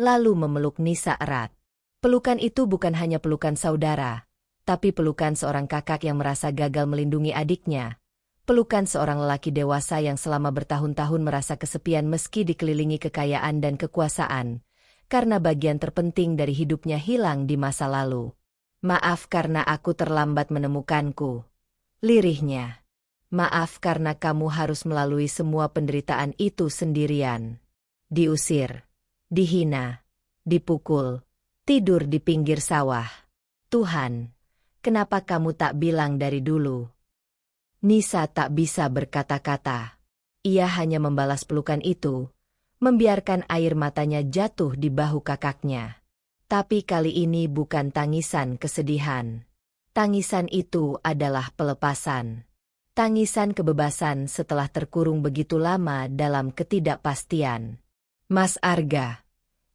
lalu memeluk Nisa erat. Pelukan itu bukan hanya pelukan saudara, tapi pelukan seorang kakak yang merasa gagal melindungi adiknya. Pelukan seorang lelaki dewasa yang selama bertahun-tahun merasa kesepian meski dikelilingi kekayaan dan kekuasaan, karena bagian terpenting dari hidupnya hilang di masa lalu. Maaf karena aku terlambat menemukanku. Lirihnya. Maaf karena kamu harus melalui semua penderitaan itu sendirian. Diusir, dihina, dipukul, tidur di pinggir sawah. Tuhan, kenapa kamu tak bilang dari dulu? Nisa tak bisa berkata-kata. Ia hanya membalas pelukan itu, membiarkan air matanya jatuh di bahu kakaknya. Tapi kali ini bukan tangisan kesedihan. Tangisan itu adalah pelepasan. Tangisan kebebasan setelah terkurung begitu lama dalam ketidakpastian. Mas Arga,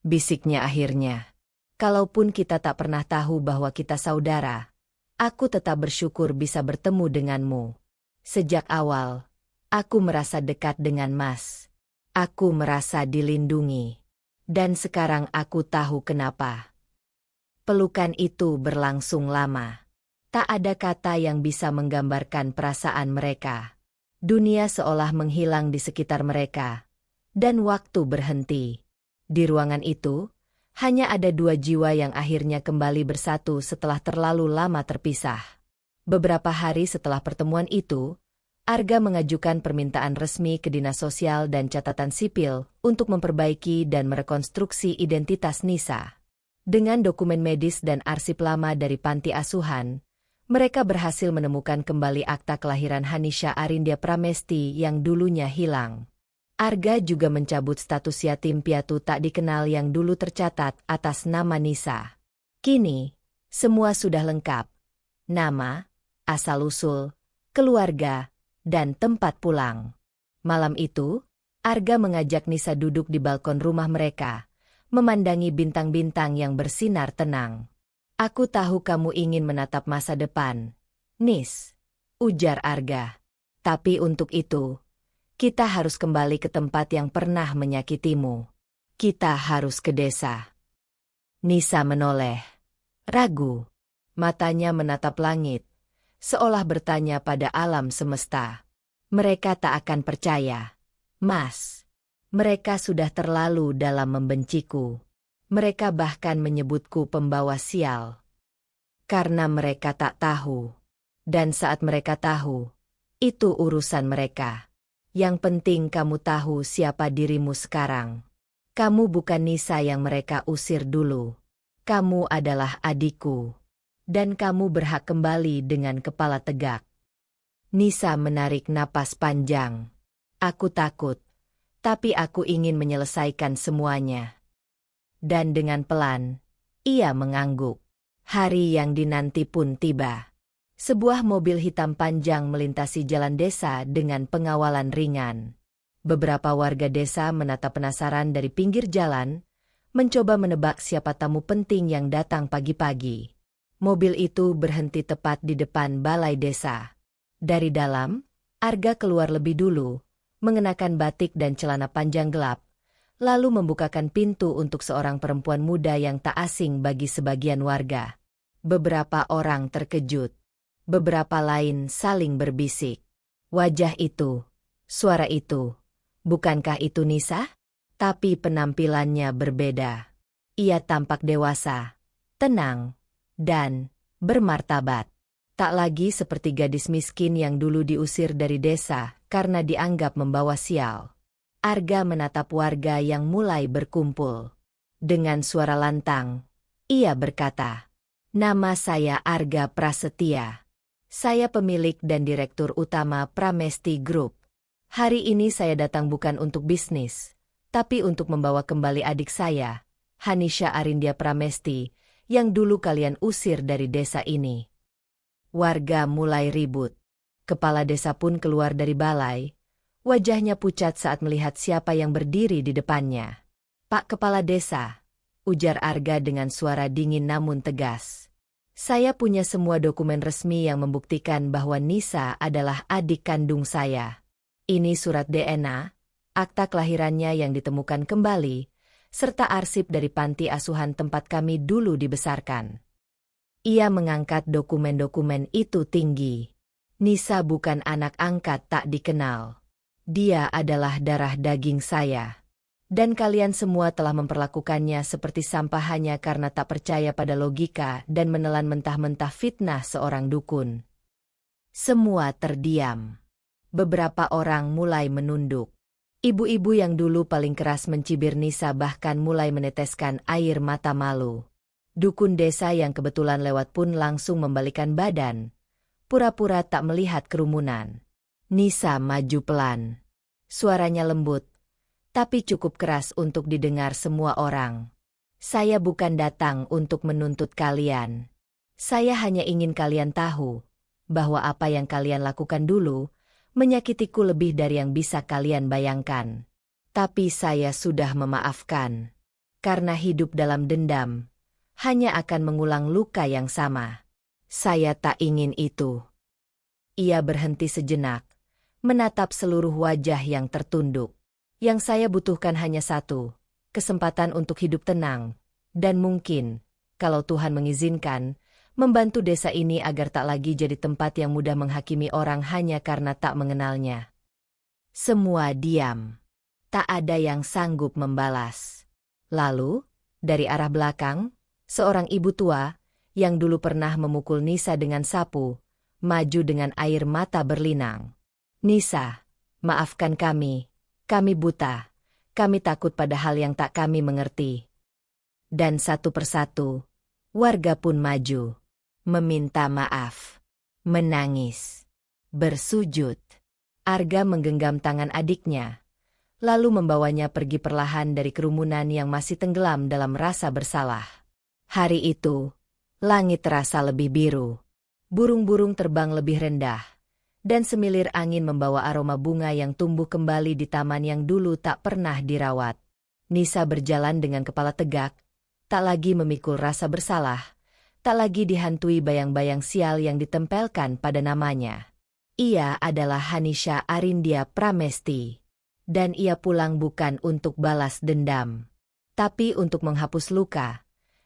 bisiknya akhirnya. Kalaupun kita tak pernah tahu bahwa kita saudara, aku tetap bersyukur bisa bertemu denganmu. Sejak awal, aku merasa dekat dengan Mas. Aku merasa dilindungi. Dan sekarang aku tahu kenapa. Pelukan itu berlangsung lama. Tak ada kata yang bisa menggambarkan perasaan mereka. Dunia seolah menghilang di sekitar mereka. Dan waktu berhenti. Di ruangan itu, hanya ada dua jiwa yang akhirnya kembali bersatu setelah terlalu lama terpisah. Beberapa hari setelah pertemuan itu, Arga mengajukan permintaan resmi ke Dinas Sosial dan Catatan Sipil untuk memperbaiki dan merekonstruksi identitas Nisa. Dengan dokumen medis dan arsip lama dari panti asuhan, mereka berhasil menemukan kembali akta kelahiran Hanisha Arindia Pramesti yang dulunya hilang. Arga juga mencabut status yatim piatu tak dikenal yang dulu tercatat atas nama Nisa. Kini, semua sudah lengkap. Nama, asal-usul, keluarga, dan tempat pulang. Malam itu, Arga mengajak Nisa duduk di balkon rumah mereka, memandangi bintang-bintang yang bersinar tenang. Aku tahu kamu ingin menatap masa depan, Nis, ujar Arga. Tapi untuk itu, kita harus kembali ke tempat yang pernah menyakitimu. Kita harus ke desa. Nisa menoleh, ragu. Matanya menatap langit, seolah bertanya pada alam semesta. Mereka tak akan percaya. Mas, mereka sudah terlalu dalam membenciku. Mereka bahkan menyebutku pembawa sial. Karena mereka tak tahu. Dan saat mereka tahu, itu urusan mereka. Yang penting kamu tahu siapa dirimu sekarang. Kamu bukan Nisa yang mereka usir dulu. Kamu adalah adikku. Dan kamu berhak kembali dengan kepala tegak. Nisa menarik napas panjang. Aku takut, tapi aku ingin menyelesaikan semuanya. Dan dengan pelan, ia mengangguk. Hari yang dinanti pun tiba. Sebuah mobil hitam panjang melintasi jalan desa dengan pengawalan ringan. Beberapa warga desa menatap penasaran dari pinggir jalan, mencoba menebak siapa tamu penting yang datang pagi-pagi. Mobil itu berhenti tepat di depan balai desa. Dari dalam, Arga keluar lebih dulu, mengenakan batik dan celana panjang gelap, lalu membukakan pintu untuk seorang perempuan muda yang tak asing bagi sebagian warga. Beberapa orang terkejut. Beberapa lain saling berbisik. Wajah itu, suara itu, bukankah itu Nisa? Tapi penampilannya berbeda. Ia tampak dewasa, tenang, dan bermartabat. Tak lagi seperti gadis miskin yang dulu diusir dari desa karena dianggap membawa sial. Arga menatap warga yang mulai berkumpul. Dengan suara lantang, ia berkata, "Nama saya Arga Prasetya. Saya pemilik dan direktur utama Pramesti Group. Hari ini saya datang bukan untuk bisnis, tapi untuk membawa kembali adik saya, Hanisha Arindya Pramesti, yang dulu kalian usir dari desa ini." Warga mulai ribut. Kepala desa pun keluar dari balai. Wajahnya pucat saat melihat siapa yang berdiri di depannya. "Pak Kepala Desa," ujar Arga dengan suara dingin namun tegas. "Saya punya semua dokumen resmi yang membuktikan bahwa Nisa adalah adik kandung saya. Ini surat DNA, akta kelahirannya yang ditemukan kembali, serta arsip dari panti asuhan tempat kami dulu dibesarkan." Ia mengangkat dokumen-dokumen itu tinggi. "Nisa bukan anak angkat tak dikenal. Dia adalah darah daging saya. Dan kalian semua telah memperlakukannya seperti sampah hanya karena tak percaya pada logika dan menelan mentah-mentah fitnah seorang dukun." Semua terdiam. Beberapa orang mulai menunduk. Ibu-ibu yang dulu paling keras mencibir Nisa bahkan mulai meneteskan air mata malu. Dukun desa yang kebetulan lewat pun langsung membalikan badan, pura-pura tak melihat kerumunan. Nisa maju pelan. Suaranya lembut, tapi cukup keras untuk didengar semua orang. "Saya bukan datang untuk menuntut kalian. Saya hanya ingin kalian tahu bahwa apa yang kalian lakukan dulu menyakitiku lebih dari yang bisa kalian bayangkan. Tapi saya sudah memaafkan. Karena hidup dalam dendam hanya akan mengulang luka yang sama. Saya tak ingin itu." Ia berhenti sejenak, menatap seluruh wajah yang tertunduk. "Yang saya butuhkan hanya satu, kesempatan untuk hidup tenang, dan mungkin, kalau Tuhan mengizinkan, membantu desa ini agar tak lagi jadi tempat yang mudah menghakimi orang hanya karena tak mengenalnya." Semua diam. Tak ada yang sanggup membalas. Lalu, dari arah belakang, seorang ibu tua, yang dulu pernah memukul Nisa dengan sapu, maju dengan air mata berlinang. "Nisa, maafkan kami buta, kami takut pada hal yang tak kami mengerti." Dan satu persatu, warga pun maju, meminta maaf, menangis, bersujud. Arga menggenggam tangan adiknya, lalu membawanya pergi perlahan dari kerumunan yang masih tenggelam dalam rasa bersalah. Hari itu, langit terasa lebih biru. Burung-burung terbang lebih rendah, dan semilir angin membawa aroma bunga yang tumbuh kembali di taman yang dulu tak pernah dirawat. Nisa berjalan dengan kepala tegak, tak lagi memikul rasa bersalah, tak lagi dihantui bayang-bayang sial yang ditempelkan pada namanya. Ia adalah Hanisha Arindya Pramesti, dan ia pulang bukan untuk balas dendam, tapi untuk menghapus luka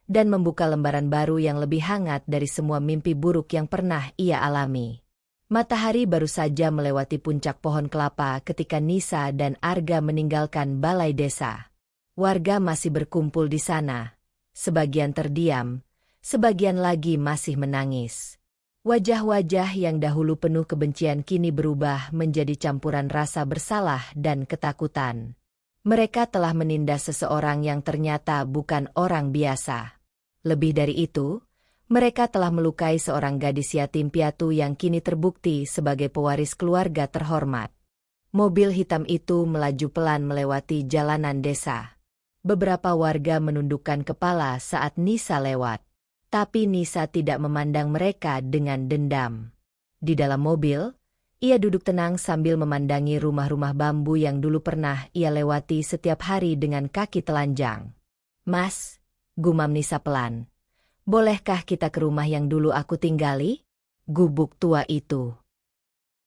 dan membuka lembaran baru yang lebih hangat dari semua mimpi buruk yang pernah ia alami. Matahari baru saja melewati puncak pohon kelapa ketika Nisa dan Arga meninggalkan balai desa. Warga masih berkumpul di sana, sebagian terdiam, sebagian lagi masih menangis. Wajah-wajah yang dahulu penuh kebencian kini berubah menjadi campuran rasa bersalah dan ketakutan. Mereka telah menindas seseorang yang ternyata bukan orang biasa. Lebih dari itu, mereka telah melukai seorang gadis yatim piatu yang kini terbukti sebagai pewaris keluarga terhormat. Mobil hitam itu melaju pelan melewati jalanan desa. Beberapa warga menundukkan kepala saat Nisa lewat. Tapi Nisa tidak memandang mereka dengan dendam. Di dalam mobil, ia duduk tenang sambil memandangi rumah-rumah bambu yang dulu pernah ia lewati setiap hari dengan kaki telanjang. "Mas," gumam Nisa pelan, "bolehkah kita ke rumah yang dulu aku tinggali?" Gubuk tua itu.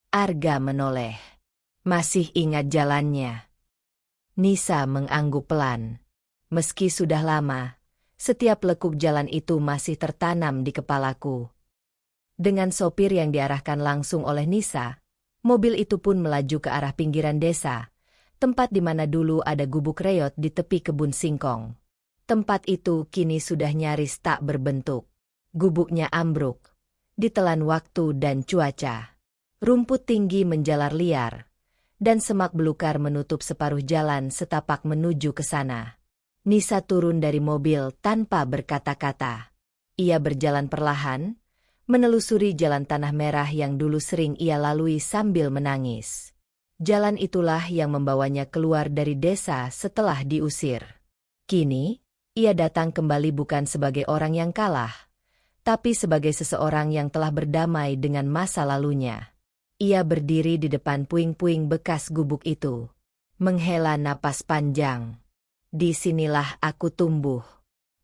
Arga menoleh. "Masih ingat jalannya?" Nisa mengangguk pelan. "Meski sudah lama, setiap lekuk jalan itu masih tertanam di kepalaku." Dengan sopir yang diarahkan langsung oleh Nisa, mobil itu pun melaju ke arah pinggiran desa, tempat di mana dulu ada gubuk reot di tepi kebun singkong. Tempat itu kini sudah nyaris tak berbentuk. Gubuknya ambruk, ditelan waktu dan cuaca. Rumput tinggi menjalar liar, dan semak belukar menutup separuh jalan setapak menuju ke sana. Nisa turun dari mobil tanpa berkata-kata. Ia berjalan perlahan, menelusuri jalan tanah merah yang dulu sering ia lalui sambil menangis. Jalan itulah yang membawanya keluar dari desa setelah diusir. Kini, ia datang kembali bukan sebagai orang yang kalah, tapi sebagai seseorang yang telah berdamai dengan masa lalunya. Ia berdiri di depan puing-puing bekas gubuk itu, menghela napas panjang. Di sinilah aku tumbuh,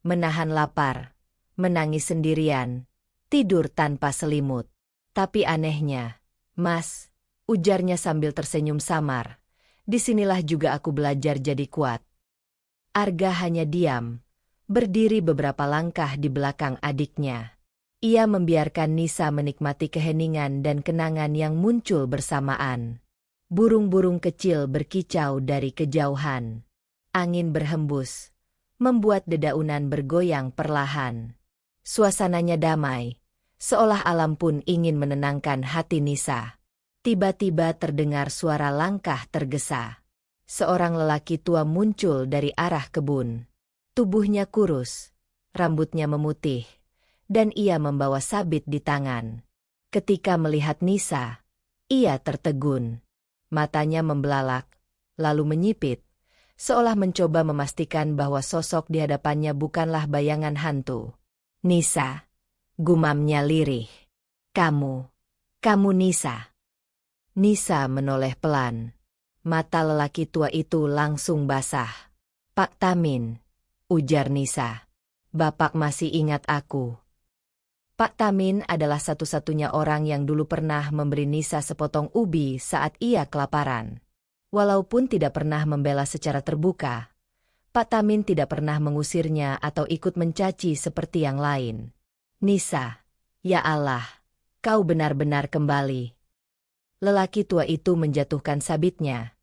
menahan lapar, menangis sendirian, tidur tanpa selimut. Tapi anehnya, Mas, ujarnya sambil tersenyum samar, disinilah juga aku belajar jadi kuat. Arga hanya diam, berdiri beberapa langkah di belakang adiknya. Ia membiarkan Nisa menikmati keheningan dan kenangan yang muncul bersamaan. Burung-burung kecil berkicau dari kejauhan. Angin berhembus, membuat dedaunan bergoyang perlahan. Suasananya damai, seolah alam pun ingin menenangkan hati Nisa. Tiba-tiba terdengar suara langkah tergesa. Seorang lelaki tua muncul dari arah kebun. Tubuhnya kurus, rambutnya memutih, dan ia membawa sabit di tangan. Ketika melihat Nisa, ia tertegun. Matanya membelalak, lalu menyipit, seolah mencoba memastikan bahwa sosok di hadapannya bukanlah bayangan hantu. Nisa, gumamnya lirih. Kamu Nisa. Nisa menoleh pelan. Mata lelaki tua itu langsung basah. Pak Tamin, ujar Nisa. Bapak masih ingat aku. Pak Tamin adalah satu-satunya orang yang dulu pernah memberi Nisa sepotong ubi saat ia kelaparan. Walaupun tidak pernah membela secara terbuka, Pak Tamin tidak pernah mengusirnya atau ikut mencaci seperti yang lain. Nisa, ya Allah, kau benar-benar kembali. Lelaki tua itu menjatuhkan sabitnya,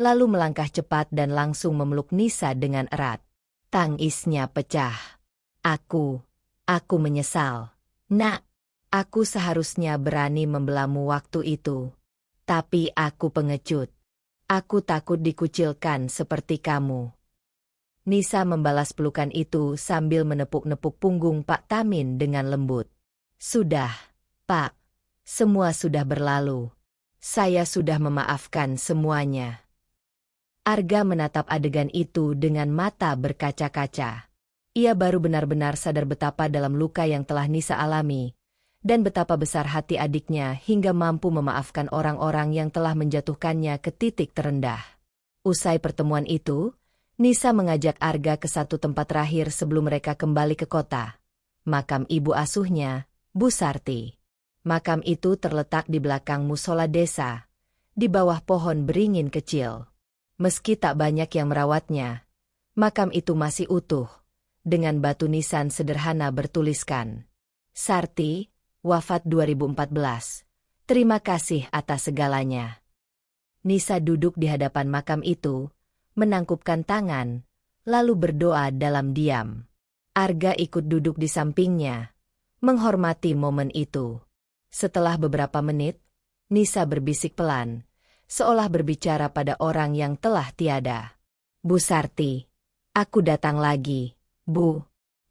lalu melangkah cepat dan langsung memeluk Nisa dengan erat. Tangisnya pecah. Aku menyesal. Nak, aku seharusnya berani membelamu waktu itu. Tapi aku pengecut. Aku takut dikucilkan seperti kamu. Nisa membalas pelukan itu sambil menepuk-nepuk punggung Pak Tamin dengan lembut. Sudah, Pak. Semua sudah berlalu. Saya sudah memaafkan semuanya. Arga menatap adegan itu dengan mata berkaca-kaca. Ia baru benar-benar sadar betapa dalam luka yang telah Nisa alami, dan betapa besar hati adiknya hingga mampu memaafkan orang-orang yang telah menjatuhkannya ke titik terendah. Usai pertemuan itu, Nisa mengajak Arga ke satu tempat terakhir sebelum mereka kembali ke kota. Makam ibu asuhnya, Bu Sarti. Makam itu terletak di belakang musola desa, di bawah pohon beringin kecil. Meski tak banyak yang merawatnya, makam itu masih utuh, dengan batu nisan sederhana bertuliskan, Sarti, wafat 2014. Terima kasih atas segalanya. Nisa duduk di hadapan makam itu, menangkupkan tangan, lalu berdoa dalam diam. Arga ikut duduk di sampingnya, menghormati momen itu. Setelah beberapa menit, Nisa berbisik pelan, seolah berbicara pada orang yang telah tiada. Bu Sarti, aku datang lagi, Bu.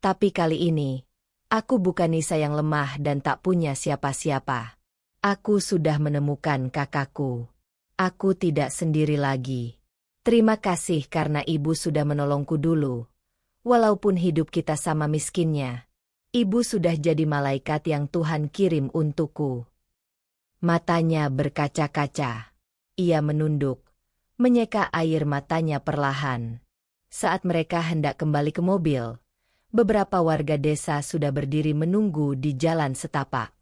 Tapi kali ini, aku bukan Nisa yang lemah dan tak punya siapa-siapa. Aku sudah menemukan kakakku. Aku tidak sendiri lagi. Terima kasih karena ibu sudah menolongku dulu. Walaupun hidup kita sama miskinnya, ibu sudah jadi malaikat yang Tuhan kirim untukku. Matanya berkaca-kaca. Ia menunduk, menyeka air matanya perlahan. Saat mereka hendak kembali ke mobil, beberapa warga desa sudah berdiri menunggu di jalan setapak.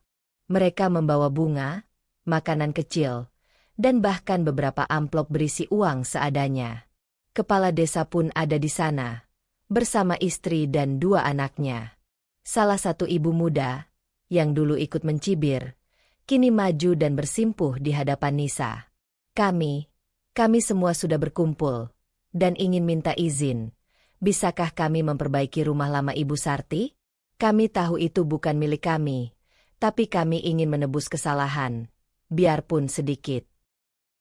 Mereka membawa bunga, makanan kecil, dan bahkan beberapa amplop berisi uang seadanya. Kepala desa pun ada di sana, bersama istri dan dua anaknya. Salah satu ibu muda, yang dulu ikut mencibir, kini maju dan bersimpuh di hadapan Nisa. Kami semua sudah berkumpul, dan ingin minta izin. Bisakah kami memperbaiki rumah lama Ibu Sarti? Kami tahu itu bukan milik kami, tapi kami ingin menebus kesalahan, biarpun sedikit.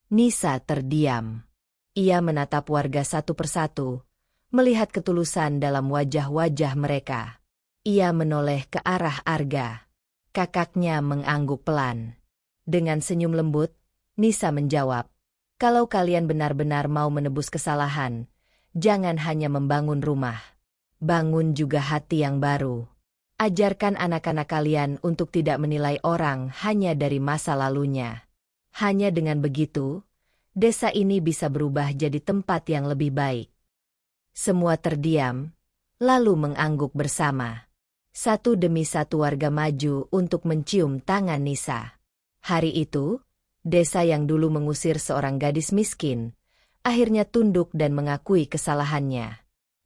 Nisa terdiam. Ia menatap warga satu persatu, melihat ketulusan dalam wajah-wajah mereka. Ia menoleh ke arah Arga. Kakaknya mengangguk pelan. Dengan senyum lembut, Nisa menjawab, "Kalau kalian benar-benar mau menebus kesalahan, jangan hanya membangun rumah. Bangun juga hati yang baru. Ajarkan anak-anak kalian untuk tidak menilai orang hanya dari masa lalunya. Hanya dengan begitu, desa ini bisa berubah jadi tempat yang lebih baik." Semua terdiam, lalu mengangguk bersama. Satu demi satu warga maju untuk mencium tangan Nisa. Hari itu, desa yang dulu mengusir seorang gadis miskin, akhirnya tunduk dan mengakui kesalahannya.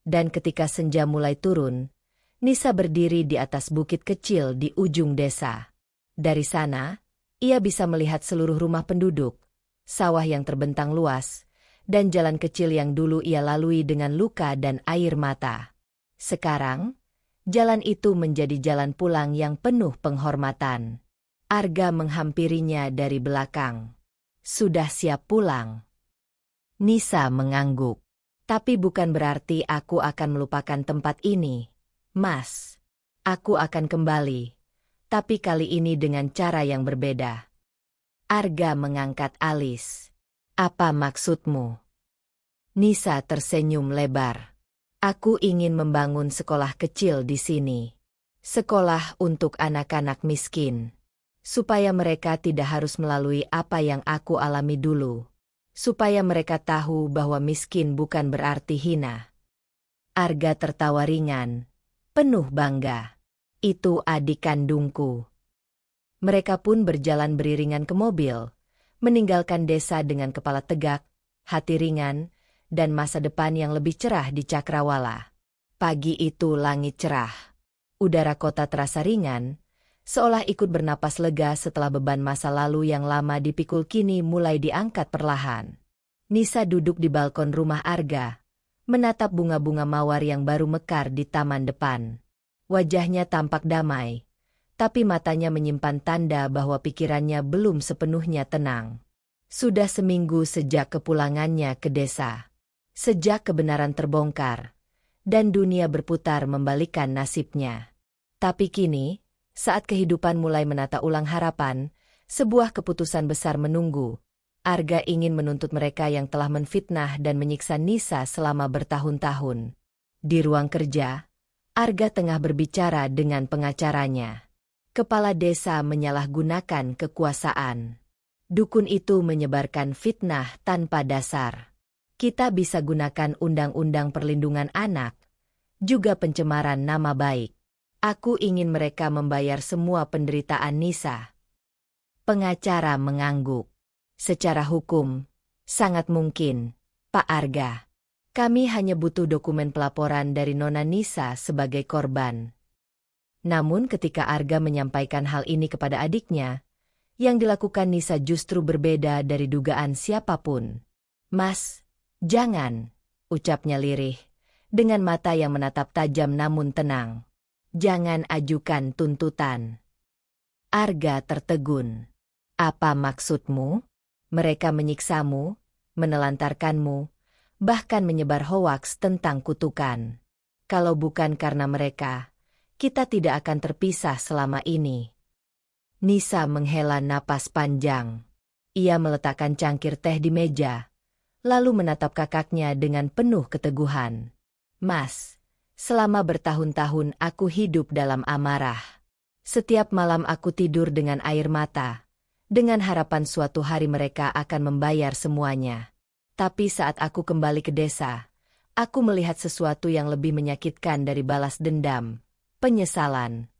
Dan ketika senja mulai turun, Nisa berdiri di atas bukit kecil di ujung desa. Dari sana, ia bisa melihat seluruh rumah penduduk, sawah yang terbentang luas, dan jalan kecil yang dulu ia lalui dengan luka dan air mata. Sekarang, jalan itu menjadi jalan pulang yang penuh penghormatan. Arga menghampirinya dari belakang. "Sudah siap pulang?" Nisa mengangguk. "Tapi bukan berarti aku akan melupakan tempat ini, Mas. Aku akan kembali, tapi kali ini dengan cara yang berbeda." Arga mengangkat alis. "Apa maksudmu?" Nisa tersenyum lebar. "Aku ingin membangun sekolah kecil di sini. Sekolah untuk anak-anak miskin. Supaya mereka tidak harus melalui apa yang aku alami dulu. Supaya mereka tahu bahwa miskin bukan berarti hina." Arga tertawa ringan, penuh bangga. "Itu adik kandungku." Mereka pun berjalan beriringan ke mobil, meninggalkan desa dengan kepala tegak, hati ringan, dan masa depan yang lebih cerah di Cakrawala. Pagi itu langit cerah. Udara kota terasa ringan, seolah ikut bernapas lega setelah beban masa lalu yang lama dipikul kini mulai diangkat perlahan. Nisa duduk di balkon rumah Arga, menatap bunga-bunga mawar yang baru mekar di taman depan. Wajahnya tampak damai, tapi matanya menyimpan tanda bahwa pikirannya belum sepenuhnya tenang. Sudah seminggu sejak kepulangannya ke desa. Sejak kebenaran terbongkar, dan dunia berputar membalikan nasibnya. Tapi kini, saat kehidupan mulai menata ulang harapan, sebuah keputusan besar menunggu. Arga ingin menuntut mereka yang telah menfitnah dan menyiksa Nisa selama bertahun-tahun. Di ruang kerja, Arga tengah berbicara dengan pengacaranya. Kepala desa menyalahgunakan kekuasaan. Dukun itu menyebarkan fitnah tanpa dasar. Kita bisa gunakan undang-undang perlindungan anak, juga pencemaran nama baik. Aku ingin mereka membayar semua penderitaan Nisa. Pengacara mengangguk. "Secara hukum, sangat mungkin, Pak Arga. Kami hanya butuh dokumen pelaporan dari Nona Nisa sebagai korban." Namun ketika Arga menyampaikan hal ini kepada adiknya, yang dilakukan Nisa justru berbeda dari dugaan siapapun. "Mas, jangan," ucapnya lirih, dengan mata yang menatap tajam namun tenang. "Jangan ajukan tuntutan." Arga tertegun. "Apa maksudmu? Mereka menyiksamu, menelantarkanmu, bahkan menyebar hoaks tentang kutukan. Kalau bukan karena mereka, kita tidak akan terpisah selama ini." Nisa menghela napas panjang. Ia meletakkan cangkir teh di meja, lalu menatap kakaknya dengan penuh keteguhan. "Mas, selama bertahun-tahun aku hidup dalam amarah. Setiap malam aku tidur dengan air mata, dengan harapan suatu hari mereka akan membayar semuanya. Tapi saat aku kembali ke desa, aku melihat sesuatu yang lebih menyakitkan dari balas dendam, penyesalan."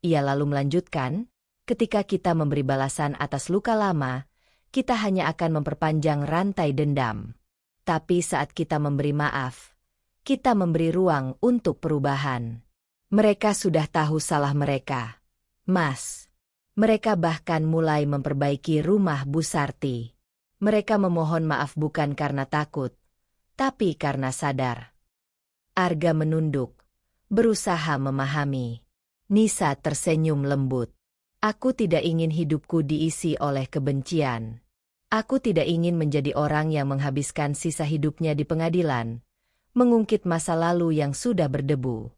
Ia lalu melanjutkan, "Ketika kita memberi balasan atas luka lama, kita hanya akan memperpanjang rantai dendam. Tapi saat kita memberi maaf, kita memberi ruang untuk perubahan. Mereka sudah tahu salah mereka, Mas. Mereka bahkan mulai memperbaiki rumah Bu Sarti. Mereka memohon maaf bukan karena takut, tapi karena sadar." Arga menunduk, berusaha memahami. Nisa tersenyum lembut. "Aku tidak ingin hidupku diisi oleh kebencian. Aku tidak ingin menjadi orang yang menghabiskan sisa hidupnya di pengadilan, mengungkit masa lalu yang sudah berdebu.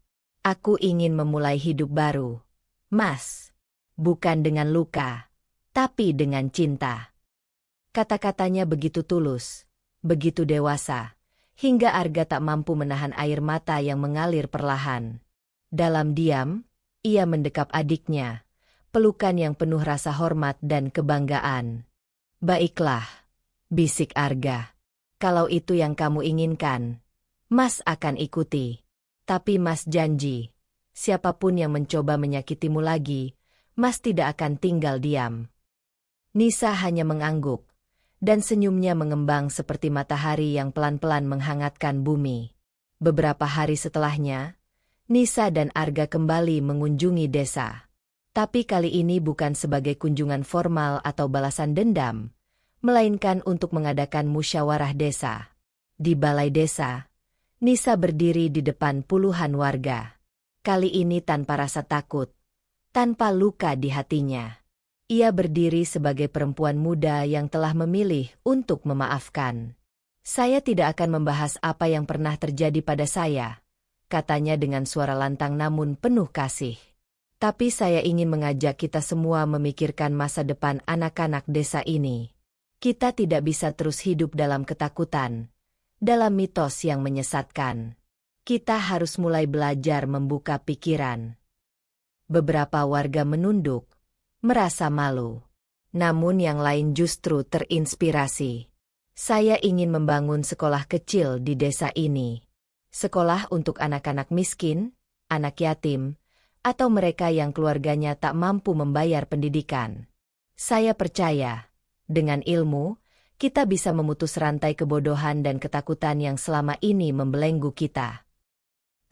Aku ingin memulai hidup baru, Mas. Bukan dengan luka, tapi dengan cinta. Kata-katanya begitu tulus, begitu dewasa, hingga Arga tak mampu menahan air mata yang mengalir perlahan. Dalam diam, ia mendekap adiknya, pelukan yang penuh rasa hormat dan kebanggaan. Baiklah, bisik Arga. Kalau itu yang kamu inginkan, Mas akan ikuti. Tapi Mas janji, siapapun yang mencoba menyakitimu lagi, Mas tidak akan tinggal diam. Nisa hanya mengangguk, dan senyumnya mengembang seperti matahari yang pelan-pelan menghangatkan bumi. Beberapa hari setelahnya, Nisa dan Arga kembali mengunjungi desa. Tapi kali ini bukan sebagai kunjungan formal atau balasan dendam, melainkan untuk mengadakan musyawarah desa. Di balai desa, Nisa berdiri di depan puluhan warga. Kali ini tanpa rasa takut, tanpa luka di hatinya. Ia berdiri sebagai perempuan muda yang telah memilih untuk memaafkan. Saya tidak akan membahas apa yang pernah terjadi pada saya, katanya dengan suara lantang namun penuh kasih. Tapi saya ingin mengajak kita semua memikirkan masa depan anak-anak desa ini. Kita tidak bisa terus hidup dalam ketakutan, dalam mitos yang menyesatkan. Kita harus mulai belajar membuka pikiran. Beberapa warga menunduk, merasa malu. Namun yang lain justru terinspirasi. Saya ingin membangun sekolah kecil di desa ini. Sekolah untuk anak-anak miskin, anak yatim, atau mereka yang keluarganya tak mampu membayar pendidikan. Saya percaya, dengan ilmu, kita bisa memutus rantai kebodohan dan ketakutan yang selama ini membelenggu kita.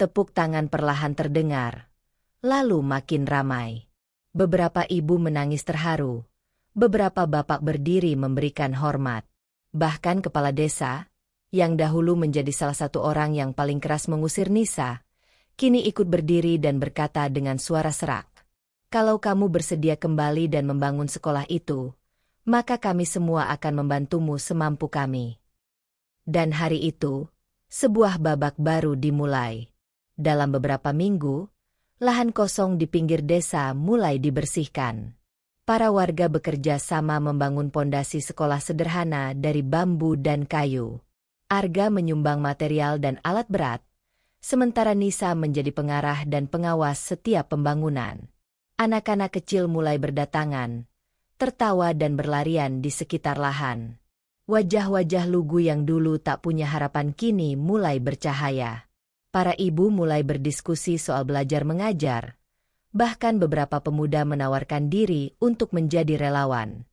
Tepuk tangan perlahan terdengar, lalu makin ramai. Beberapa ibu menangis terharu, beberapa bapak berdiri memberikan hormat. Bahkan kepala desa, yang dahulu menjadi salah satu orang yang paling keras mengusir Nisa, kini ikut berdiri dan berkata dengan suara serak, "Kalau kamu bersedia kembali dan membangun sekolah itu, maka kami semua akan membantumu semampu kami." Dan hari itu, sebuah babak baru dimulai. Dalam beberapa minggu, lahan kosong di pinggir desa mulai dibersihkan. Para warga bekerja sama membangun pondasi sekolah sederhana dari bambu dan kayu. Arga menyumbang material dan alat berat, sementara Nisa menjadi pengarah dan pengawas setiap pembangunan. Anak-anak kecil mulai berdatangan, tertawa dan berlarian di sekitar lahan. Wajah-wajah lugu yang dulu tak punya harapan kini mulai bercahaya. Para ibu mulai berdiskusi soal belajar mengajar. Bahkan beberapa pemuda menawarkan diri untuk menjadi relawan.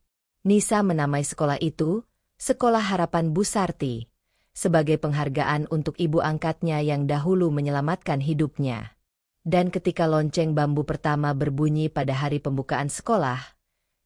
Nisa menamai sekolah itu Sekolah Harapan Bu Sarti, sebagai penghargaan untuk ibu angkatnya yang dahulu menyelamatkan hidupnya. Dan ketika lonceng bambu pertama berbunyi pada hari pembukaan sekolah,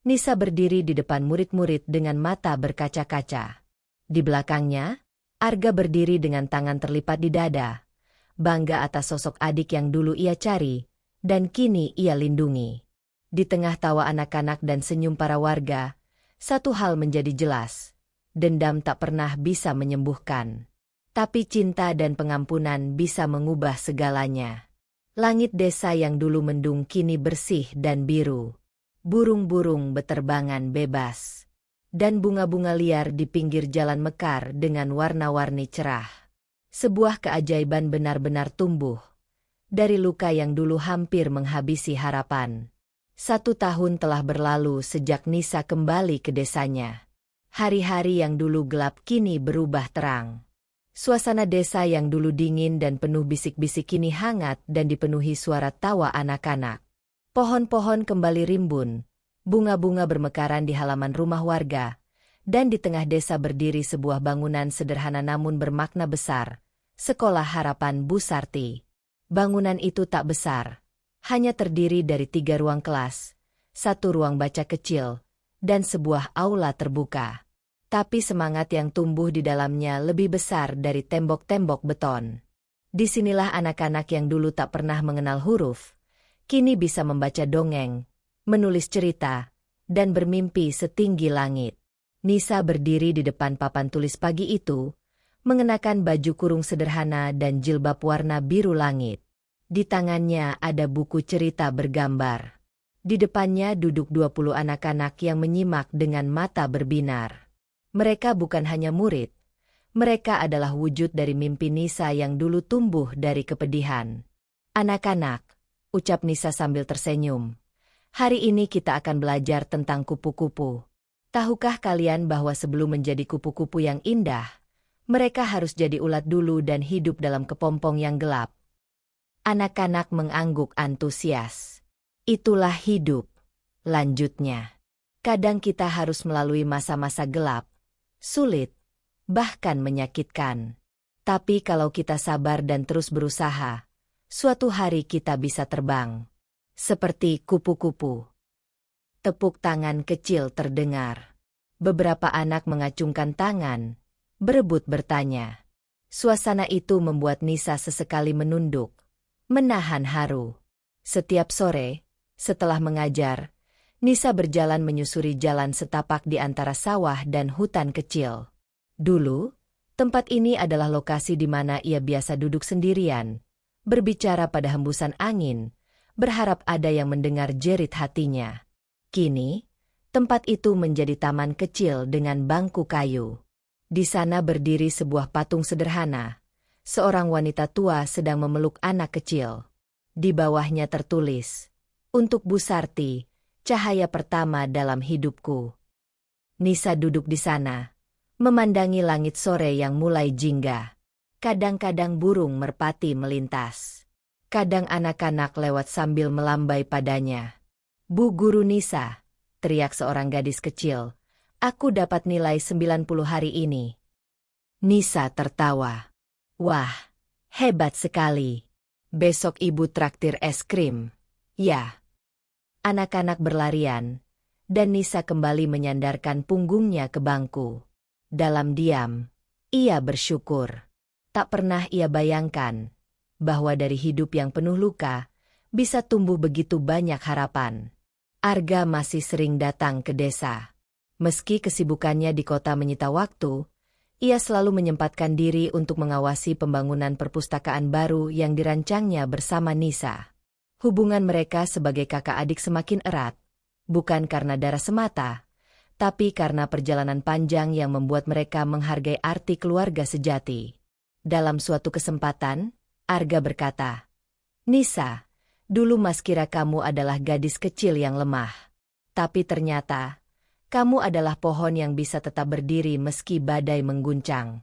Nisa berdiri di depan murid-murid dengan mata berkaca-kaca. Di belakangnya, Arga berdiri dengan tangan terlipat di dada, bangga atas sosok adik yang dulu ia cari, dan kini ia lindungi. Di tengah tawa anak-anak dan senyum para warga, satu hal menjadi jelas. Dendam tak pernah bisa menyembuhkan. Tapi cinta dan pengampunan bisa mengubah segalanya. Langit desa yang dulu mendung kini bersih dan biru. Burung-burung beterbangan bebas. Dan bunga-bunga liar di pinggir jalan mekar dengan warna-warni cerah. Sebuah keajaiban benar-benar tumbuh. Dari luka yang dulu hampir menghabisi harapan. 1 tahun telah berlalu sejak Nisa kembali ke desanya. Hari-hari yang dulu gelap kini berubah terang. Suasana desa yang dulu dingin dan penuh bisik-bisik kini hangat dan dipenuhi suara tawa anak-anak. Pohon-pohon kembali rimbun, bunga-bunga bermekaran di halaman rumah warga, dan di tengah desa berdiri sebuah bangunan sederhana namun bermakna besar, Sekolah Harapan Bu Sarti. Bangunan itu tak besar, hanya terdiri dari 3 ruang kelas, 1 ruang baca kecil, dan sebuah aula terbuka. Tapi semangat yang tumbuh di dalamnya lebih besar dari tembok-tembok beton. Disinilah anak-anak yang dulu tak pernah mengenal huruf, kini bisa membaca dongeng, menulis cerita, dan bermimpi setinggi langit. Nisa berdiri di depan papan tulis pagi itu, mengenakan baju kurung sederhana dan jilbab warna biru langit. Di tangannya ada buku cerita bergambar. Di depannya duduk 20 anak-anak yang menyimak dengan mata berbinar. Mereka bukan hanya murid, mereka adalah wujud dari mimpi Nisa yang dulu tumbuh dari kepedihan. Anak-anak, ucap Nisa sambil tersenyum. Hari ini kita akan belajar tentang kupu-kupu. Tahukah kalian bahwa sebelum menjadi kupu-kupu yang indah, mereka harus jadi ulat dulu dan hidup dalam kepompong yang gelap? Anak-anak mengangguk antusias. Itulah hidup, lanjutnya. Kadang kita harus melalui masa-masa gelap, sulit, bahkan menyakitkan. Tapi kalau kita sabar dan terus berusaha, suatu hari kita bisa terbang. Seperti kupu-kupu. Tepuk tangan kecil terdengar. Beberapa anak mengacungkan tangan, berebut bertanya. Suasana itu membuat Nisa sesekali menunduk, menahan haru. Setiap sore, setelah mengajar, Nisa berjalan menyusuri jalan setapak di antara sawah dan hutan kecil. Dulu, tempat ini adalah lokasi di mana ia biasa duduk sendirian, berbicara pada hembusan angin, berharap ada yang mendengar jerit hatinya. Kini, tempat itu menjadi taman kecil dengan bangku kayu. Di sana berdiri sebuah patung sederhana. Seorang wanita tua sedang memeluk anak kecil. Di bawahnya tertulis, "Untuk Bu Sarti, cahaya pertama dalam hidupku." Nisa duduk di sana, memandangi langit sore yang mulai jingga. Kadang-kadang burung merpati melintas. Kadang anak-anak lewat sambil melambai padanya. "Bu Guru Nisa," teriak seorang gadis kecil, "aku dapat nilai 90 hari ini." Nisa tertawa. "Wah, hebat sekali. Besok ibu traktir es krim." "Ya." Anak-anak berlarian, dan Nisa kembali menyandarkan punggungnya ke bangku. Dalam diam, ia bersyukur. Tak pernah ia bayangkan bahwa dari hidup yang penuh luka, bisa tumbuh begitu banyak harapan. Arga masih sering datang ke desa. Meski kesibukannya di kota menyita waktu, ia selalu menyempatkan diri untuk mengawasi pembangunan perpustakaan baru yang dirancangnya bersama Nisa. Hubungan mereka sebagai kakak adik semakin erat, bukan karena darah semata, tapi karena perjalanan panjang yang membuat mereka menghargai arti keluarga sejati. Dalam suatu kesempatan, Arga berkata, "Nisa, dulu Mas kira kamu adalah gadis kecil yang lemah. Tapi ternyata, kamu adalah pohon yang bisa tetap berdiri meski badai mengguncang."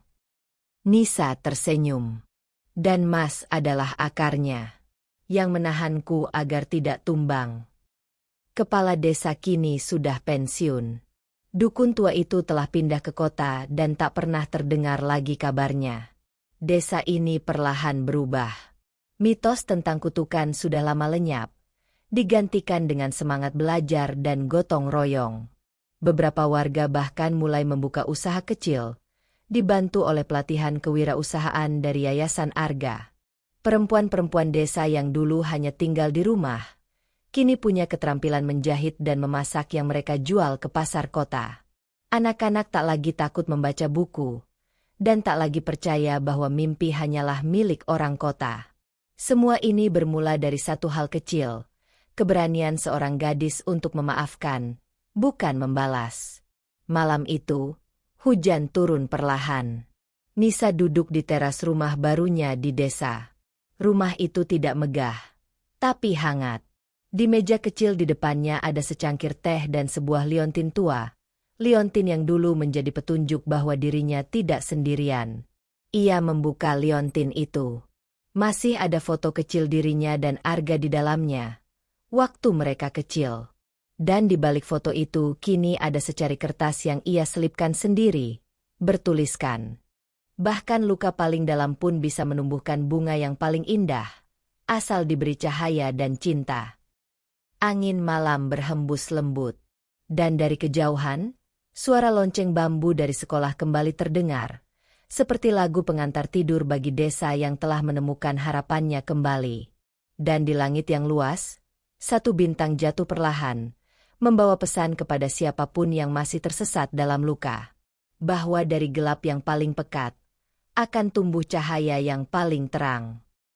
Nisa tersenyum. "Dan Mas adalah akarnya, yang menahanku agar tidak tumbang." Kepala desa kini sudah pensiun. Dukun tua itu telah pindah ke kota dan tak pernah terdengar lagi kabarnya. Desa ini perlahan berubah. Mitos tentang kutukan sudah lama lenyap, digantikan dengan semangat belajar dan gotong royong. Beberapa warga bahkan mulai membuka usaha kecil, dibantu oleh pelatihan kewirausahaan dari Yayasan Arga. Perempuan-perempuan desa yang dulu hanya tinggal di rumah, kini punya keterampilan menjahit dan memasak yang mereka jual ke pasar kota. Anak-anak tak lagi takut membaca buku, dan tak lagi percaya bahwa mimpi hanyalah milik orang kota. Semua ini bermula dari satu hal kecil, keberanian seorang gadis untuk memaafkan, bukan membalas. Malam itu, hujan turun perlahan. Nisa duduk di teras rumah barunya di desa. Rumah itu tidak megah, tapi hangat. Di meja kecil di depannya ada secangkir teh dan sebuah liontin tua. Liontin yang dulu menjadi petunjuk bahwa dirinya tidak sendirian. Ia membuka liontin itu. Masih ada foto kecil dirinya dan Arga di dalamnya. Waktu mereka kecil. Dan di balik foto itu kini ada secari kertas yang ia selipkan sendiri, bertuliskan, "Bahkan luka paling dalam pun bisa menumbuhkan bunga yang paling indah, asal diberi cahaya dan cinta." Angin malam berhembus lembut, dan dari kejauhan, suara lonceng bambu dari sekolah kembali terdengar, seperti lagu pengantar tidur bagi desa yang telah menemukan harapannya kembali. Dan di langit yang luas, satu bintang jatuh perlahan, membawa pesan kepada siapapun yang masih tersesat dalam luka, bahwa dari gelap yang paling pekat, akan tumbuh cahaya yang paling terang.